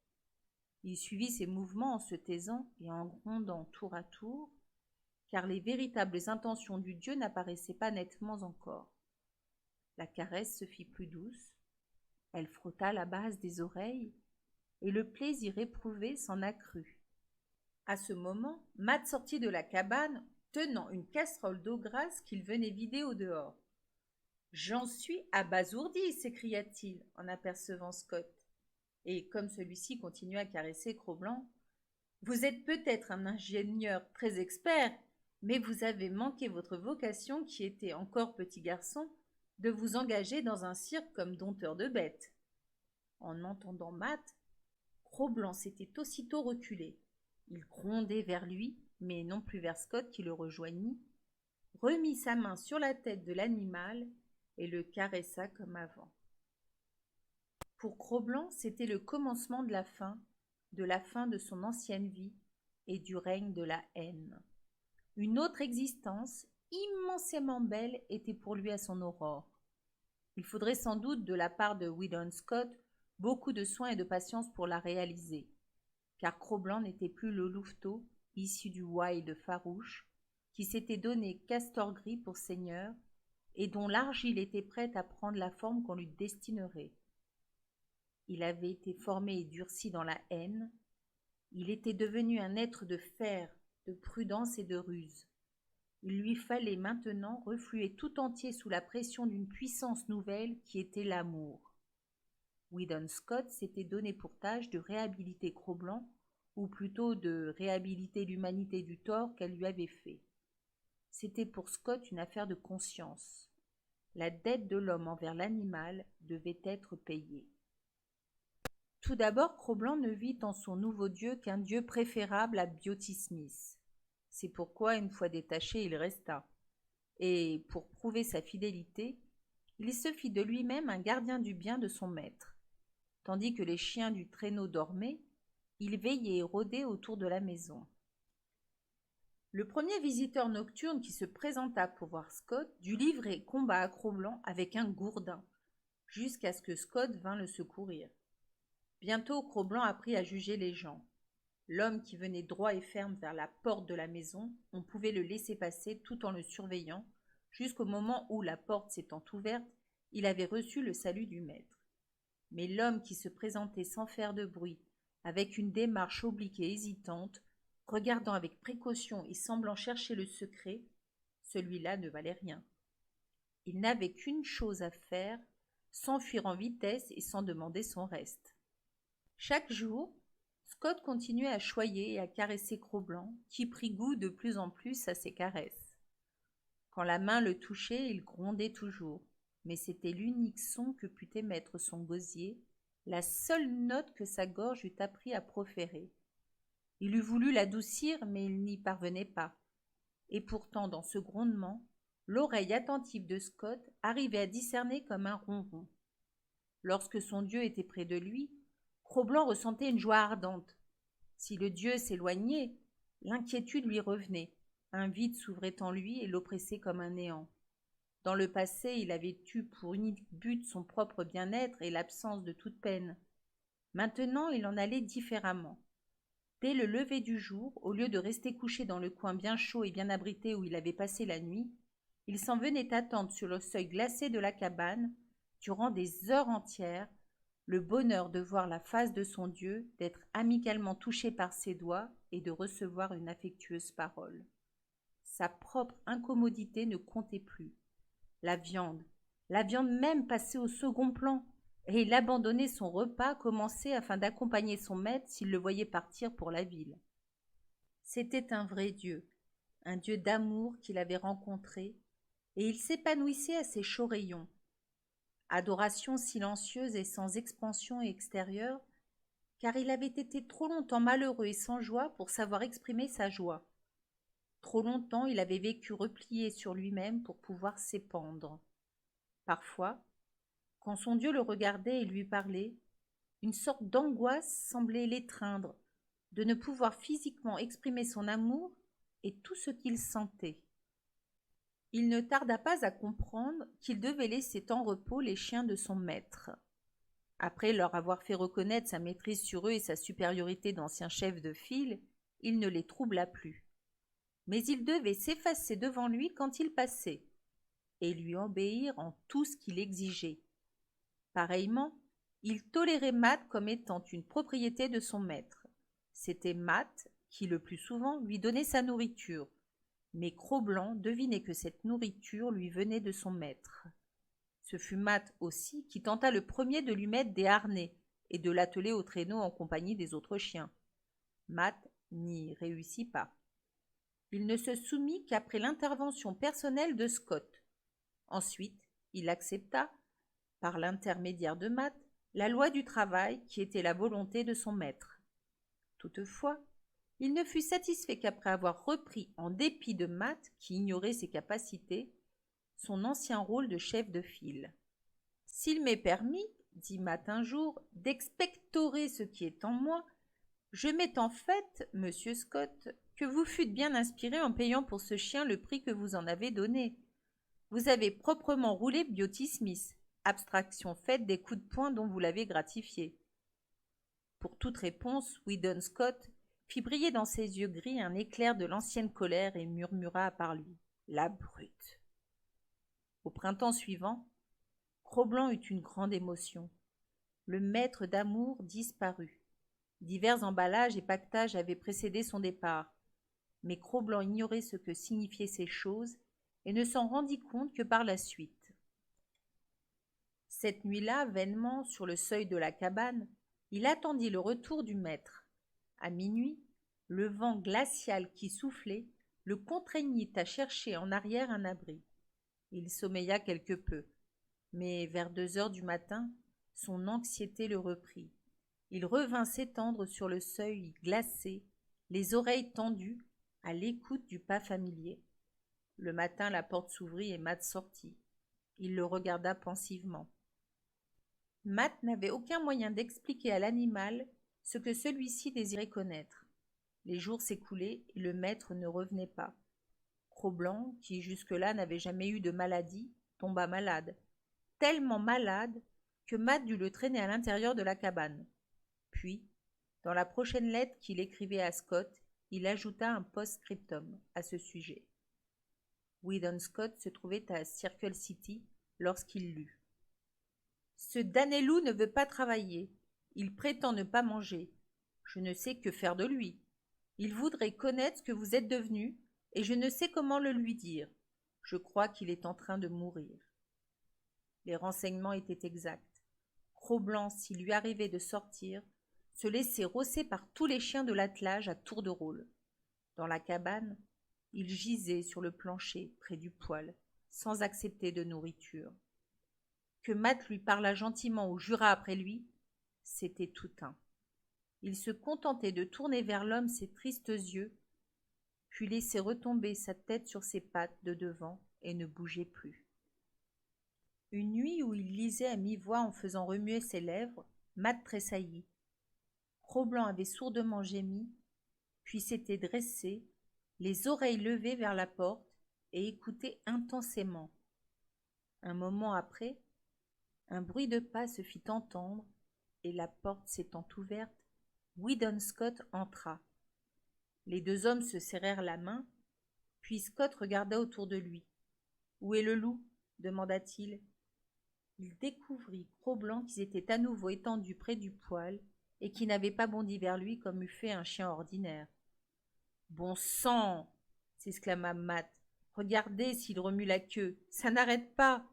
Il suivit ses mouvements en se taisant et en grondant tour à tour, car les véritables intentions du dieu n'apparaissaient pas nettement encore. La caresse se fit plus douce, elle frotta la base des oreilles, et le plaisir éprouvé s'en accrut. À ce moment, Matt sortit de la cabane, tenant une casserole d'eau grasse qu'il venait vider au dehors. « J'en suis abasourdi !» s'écria-t-il en apercevant Scott. Et comme celui-ci continuait à caresser Cro-Blanc, « Vous êtes peut-être un ingénieur très expert, mais vous avez manqué votre vocation qui était, encore petit garçon, de vous engager dans un cirque comme dompteur de bêtes. » En entendant Matt, Cro-Blanc s'était aussitôt reculé. Il grondait vers lui, mais non plus vers Scott qui le rejoignit, remit sa main sur la tête de l'animal et le caressa comme avant. Pour Cro-Blanc, c'était le commencement de la fin de son ancienne vie et du règne de la haine. Une autre existence, immensément belle, était pour lui à son aurore. Il faudrait sans doute, de la part de Weedon Scott, beaucoup de soin et de patience pour la réaliser, car Cro-Blanc n'était plus le louveteau, issu du wild farouche, qui s'était donné Castor-Gris pour seigneur, et dont l'argile était prête à prendre la forme qu'on lui destinerait. Il avait été formé et durci dans la haine, il était devenu un être de fer, de prudence et de ruse. Il lui fallait maintenant refluer tout entier sous la pression d'une puissance nouvelle qui était l'amour. Weedon Scott s'était donné pour tâche de réhabiliter Cro-Blanc, ou plutôt de réhabiliter l'humanité du tort qu'elle lui avait fait. C'était pour Scott une affaire de conscience. La dette de l'homme envers l'animal devait être payée. Tout d'abord, Cro-Blanc ne vit en son nouveau dieu qu'un dieu préférable à Beauty Smith. C'est pourquoi, une fois détaché, il resta. Et, pour prouver sa fidélité, il se fit de lui-même un gardien du bien de son maître. Tandis que les chiens du traîneau dormaient, il veillait et rôdait autour de la maison. Le premier visiteur nocturne qui se présenta pour voir Scott dut livrer combat à Cro-Blanc avec un gourdin, jusqu'à ce que Scott vînt le secourir. Bientôt, Cro-Blanc apprit à juger les gens. L'homme qui venait droit et ferme vers la porte de la maison, on pouvait le laisser passer tout en le surveillant, jusqu'au moment où, la porte s'étant ouverte, il avait reçu le salut du maître. Mais l'homme qui se présentait sans faire de bruit, avec une démarche oblique et hésitante, Regardant avec précaution et semblant chercher le secret, celui-là ne valait rien. Il n'avait qu'une chose à faire, s'enfuir en vitesse et s'en demander son reste. Chaque jour, Scott continuait à choyer et à caresser Cro-Blanc, qui prit goût de plus en plus à ses caresses. Quand la main le touchait, il grondait toujours, mais c'était l'unique son que put émettre son gosier, la seule note que sa gorge eût appris à proférer. Il eût voulu l'adoucir, mais il n'y parvenait pas. Et pourtant, dans ce grondement, l'oreille attentive de Scott arrivait à discerner comme un ronron. Lorsque son dieu était près de lui, Cro-Blanc ressentait une joie ardente. Si le dieu s'éloignait, l'inquiétude lui revenait. Un vide s'ouvrait en lui et l'oppressait comme un néant. Dans le passé, il avait eu pour unique but son propre bien-être et l'absence de toute peine. Maintenant, il en allait différemment. Dès le lever du jour, au lieu de rester couché dans le coin bien chaud et bien abrité où il avait passé la nuit, il s'en venait attendre sur le seuil glacé de la cabane, durant des heures entières, le bonheur de voir la face de son Dieu, d'être amicalement touché par ses doigts et de recevoir une affectueuse parole. Sa propre incommodité ne comptait plus. La viande même passait au second plan, et il abandonnait son repas commencé afin d'accompagner son maître s'il le voyait partir pour la ville. C'était un vrai Dieu, un Dieu d'amour qu'il avait rencontré, et il s'épanouissait à ses chauds rayons. Adoration silencieuse et sans expansion extérieure, car il avait été trop longtemps malheureux et sans joie pour savoir exprimer sa joie. Trop longtemps il avait vécu replié sur lui-même pour pouvoir s'épandre. Parfois, quand son Dieu le regardait et lui parlait, une sorte d'angoisse semblait l'étreindre, de ne pouvoir physiquement exprimer son amour et tout ce qu'il sentait. Il ne tarda pas à comprendre qu'il devait laisser en repos les chiens de son maître. Après leur avoir fait reconnaître sa maîtrise sur eux et sa supériorité d'ancien chef de file, il ne les troubla plus. Mais il devait s'effacer devant lui quand il passait, et lui obéir en tout ce qu'il exigeait. Pareillement, il tolérait Matt comme étant une propriété de son maître. C'était Matt qui, le plus souvent, lui donnait sa nourriture, mais Cro-Blanc devinait que cette nourriture lui venait de son maître. Ce fut Matt aussi qui tenta le premier de lui mettre des harnais et de l'atteler au traîneau en compagnie des autres chiens. Matt n'y réussit pas. Il ne se soumit qu'après l'intervention personnelle de Scott. Ensuite, il accepta, par l'intermédiaire de Matt, la loi du travail qui était la volonté de son maître. Toutefois, il ne fut satisfait qu'après avoir repris, en dépit de Matt, qui ignorait ses capacités, son ancien rôle de chef de file. « S'il m'est permis, dit Matt un jour, d'expectorer ce qui est en moi, je mets en fait, monsieur Scott, que vous fûtes bien inspiré en payant pour ce chien le prix que vous en avez donné. Vous avez proprement roulé Beauty Smith, abstraction faite des coups de poing dont vous l'avez gratifié. » Pour toute réponse, Weedon Scott fit briller dans ses yeux gris un éclair de l'ancienne colère et murmura à part lui : « La brute !» Au printemps suivant, Cro-Blanc eut une grande émotion. Le maître d'amour disparut. Divers emballages et pactages avaient précédé son départ, mais Cro-Blanc ignorait ce que signifiaient ces choses et ne s'en rendit compte que par la suite. Cette nuit-là, vainement, sur le seuil de la cabane, il attendit le retour du maître. À minuit, le vent glacial qui soufflait le contraignit à chercher en arrière un abri. Il sommeilla quelque peu, mais vers 2 heures du matin, son anxiété le reprit. Il revint s'étendre sur le seuil glacé, les oreilles tendues, à l'écoute du pas familier. Le matin, la porte s'ouvrit et Matt sortit. Il le regarda pensivement. Matt n'avait aucun moyen d'expliquer à l'animal ce que celui-ci désirait connaître. Les jours s'écoulaient et le maître ne revenait pas. Cro-Blanc, qui jusque-là n'avait jamais eu de maladie, tomba malade, tellement malade que Matt dut le traîner à l'intérieur de la cabane. Puis, dans la prochaine lettre qu'il écrivait à Scott, il ajouta un post-scriptum à ce sujet. Weedon Scott se trouvait à Circle City lorsqu'il lut. « Ce damné loup ne veut pas travailler. Il prétend ne pas manger. Je ne sais que faire de lui. Il voudrait connaître ce que vous êtes devenu, et je ne sais comment le lui dire. Je crois qu'il est en train de mourir. » Les renseignements étaient exacts. Cro-Blanc, s'il lui arrivait de sortir, se laissait rosser par tous les chiens de l'attelage à tour de rôle. Dans la cabane, il gisait sur le plancher, près du poêle, sans accepter de nourriture. Que Matt lui parlât gentiment ou jura après lui, c'était tout un. Il se contentait de tourner vers l'homme ses tristes yeux, puis laissait retomber sa tête sur ses pattes de devant et ne bougeait plus. Une nuit où il lisait à mi-voix en faisant remuer ses lèvres, Matt tressaillit. Cro-Blanc avait sourdement gémi, puis s'était dressé, les oreilles levées vers la porte, et écoutait intensément. Un moment après, un bruit de pas se fit entendre, et la porte s'étant ouverte, Weedon Scott entra. Les deux hommes se serrèrent la main, puis Scott regarda autour de lui. « Où est le loup ?» demanda-t-il. Il découvrit Cro-Blanc qui s'était à nouveau étendu près du poêle et qui n'avait pas bondi vers lui comme eût fait un chien ordinaire. « Bon sang !» s'exclama Matt. « Regardez s'il remue la queue, ça n'arrête pas !»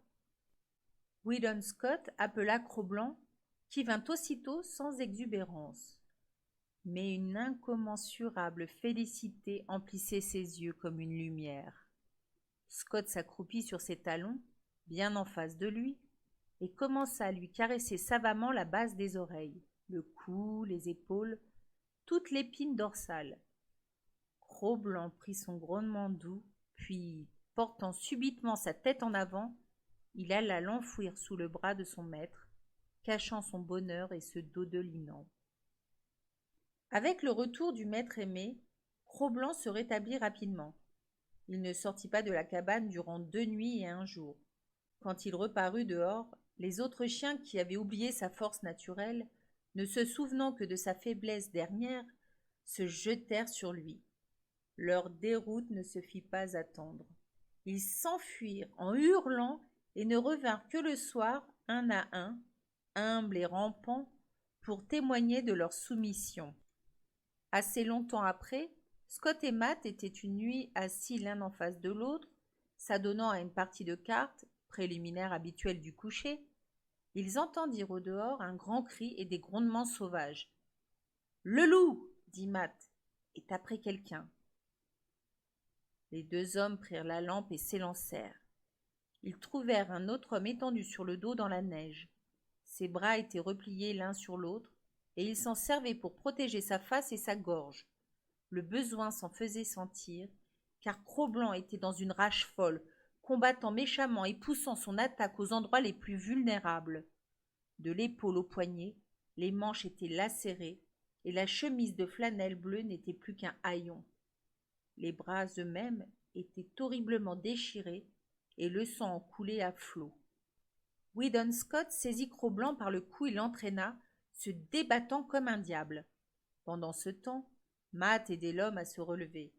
Weedon Scott appela Cro-Blanc, qui vint aussitôt sans exubérance. Mais une incommensurable félicité emplissait ses yeux comme une lumière. Scott s'accroupit sur ses talons, bien en face de lui, et commença à lui caresser savamment la base des oreilles, le cou, les épaules, toute l'épine dorsale. Cro-Blanc prit son grognement doux, puis, portant subitement sa tête en avant, il alla l'enfouir sous le bras de son maître, cachant son bonheur et se dodelinant. Avec le retour du maître aimé, Cro-Blanc se rétablit rapidement. Il ne sortit pas de la cabane durant 2 nuits et 1 jour. Quand il reparut dehors, les autres chiens qui avaient oublié sa force naturelle, ne se souvenant que de sa faiblesse dernière, se jetèrent sur lui. Leur déroute ne se fit pas attendre. Ils s'enfuirent en hurlant et ne revinrent que le soir, un à un, humbles et rampants, pour témoigner de leur soumission. Assez longtemps après, Scott et Matt étaient une nuit assis l'un en face de l'autre, s'adonnant à une partie de cartes, préliminaire habituel du coucher. Ils entendirent au dehors un grand cri et des grondements sauvages. « Le loup !» dit Matt, « est après quelqu'un. » Les 2 hommes prirent la lampe et s'élancèrent. Ils trouvèrent un autre homme étendu sur le dos dans la neige. Ses bras étaient repliés l'un sur l'autre, et il s'en servait pour protéger sa face et sa gorge. Le besoin s'en faisait sentir, car Cro-Blanc était dans une rage folle, combattant méchamment et poussant son attaque aux endroits les plus vulnérables. De l'épaule au poignet, les manches étaient lacérées, et la chemise de flanelle bleue n'était plus qu'un haillon. Les bras eux-mêmes étaient horriblement déchirés, et le sang en coulait à flots. Weedon Scott saisit Cro-Blanc par le cou et l'entraîna, se débattant comme un diable. Pendant ce temps, Matt aidait l'homme à se relever.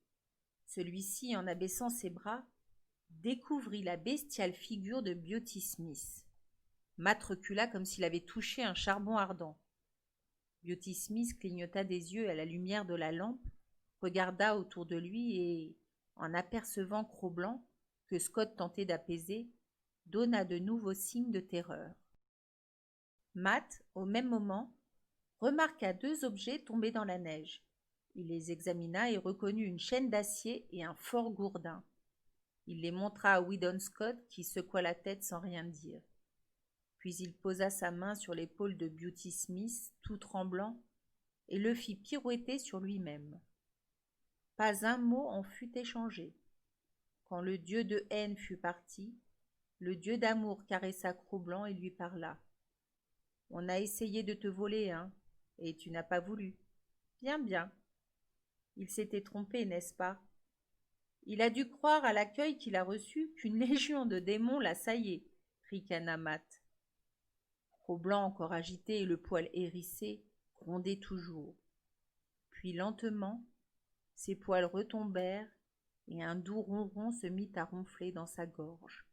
Celui-ci, en abaissant ses bras, découvrit la bestiale figure de Beauty Smith. Matt recula comme s'il avait touché un charbon ardent. Beauty Smith clignota des yeux à la lumière de la lampe, regarda autour de lui et, en apercevant Cro-Blanc, que Scott tentait d'apaiser, donna de nouveaux signes de terreur. Matt, au même moment, remarqua 2 objets tombés dans la neige. Il les examina et reconnut une chaîne d'acier et un fort gourdin. Il les montra à Weedon Scott, qui secoua la tête sans rien dire. Puis il posa sa main sur l'épaule de Beauty Smith, tout tremblant, et le fit pirouetter sur lui-même. Pas un mot en fut échangé. Quand le dieu de haine fut parti, le dieu d'amour caressa Cro-Blanc et lui parla. « On a essayé de te voler, hein, et tu n'as pas voulu. Bien, bien. Il s'était trompé, n'est-ce pas? Il a dû croire à l'accueil qu'il a reçu qu'une légion de démons l'assaillait, » ricana Matt. Cro-Blanc, encore agité et le poil hérissé, grondait toujours. Puis lentement, ses poils retombèrent et un doux ronron se mit à ronfler dans sa gorge.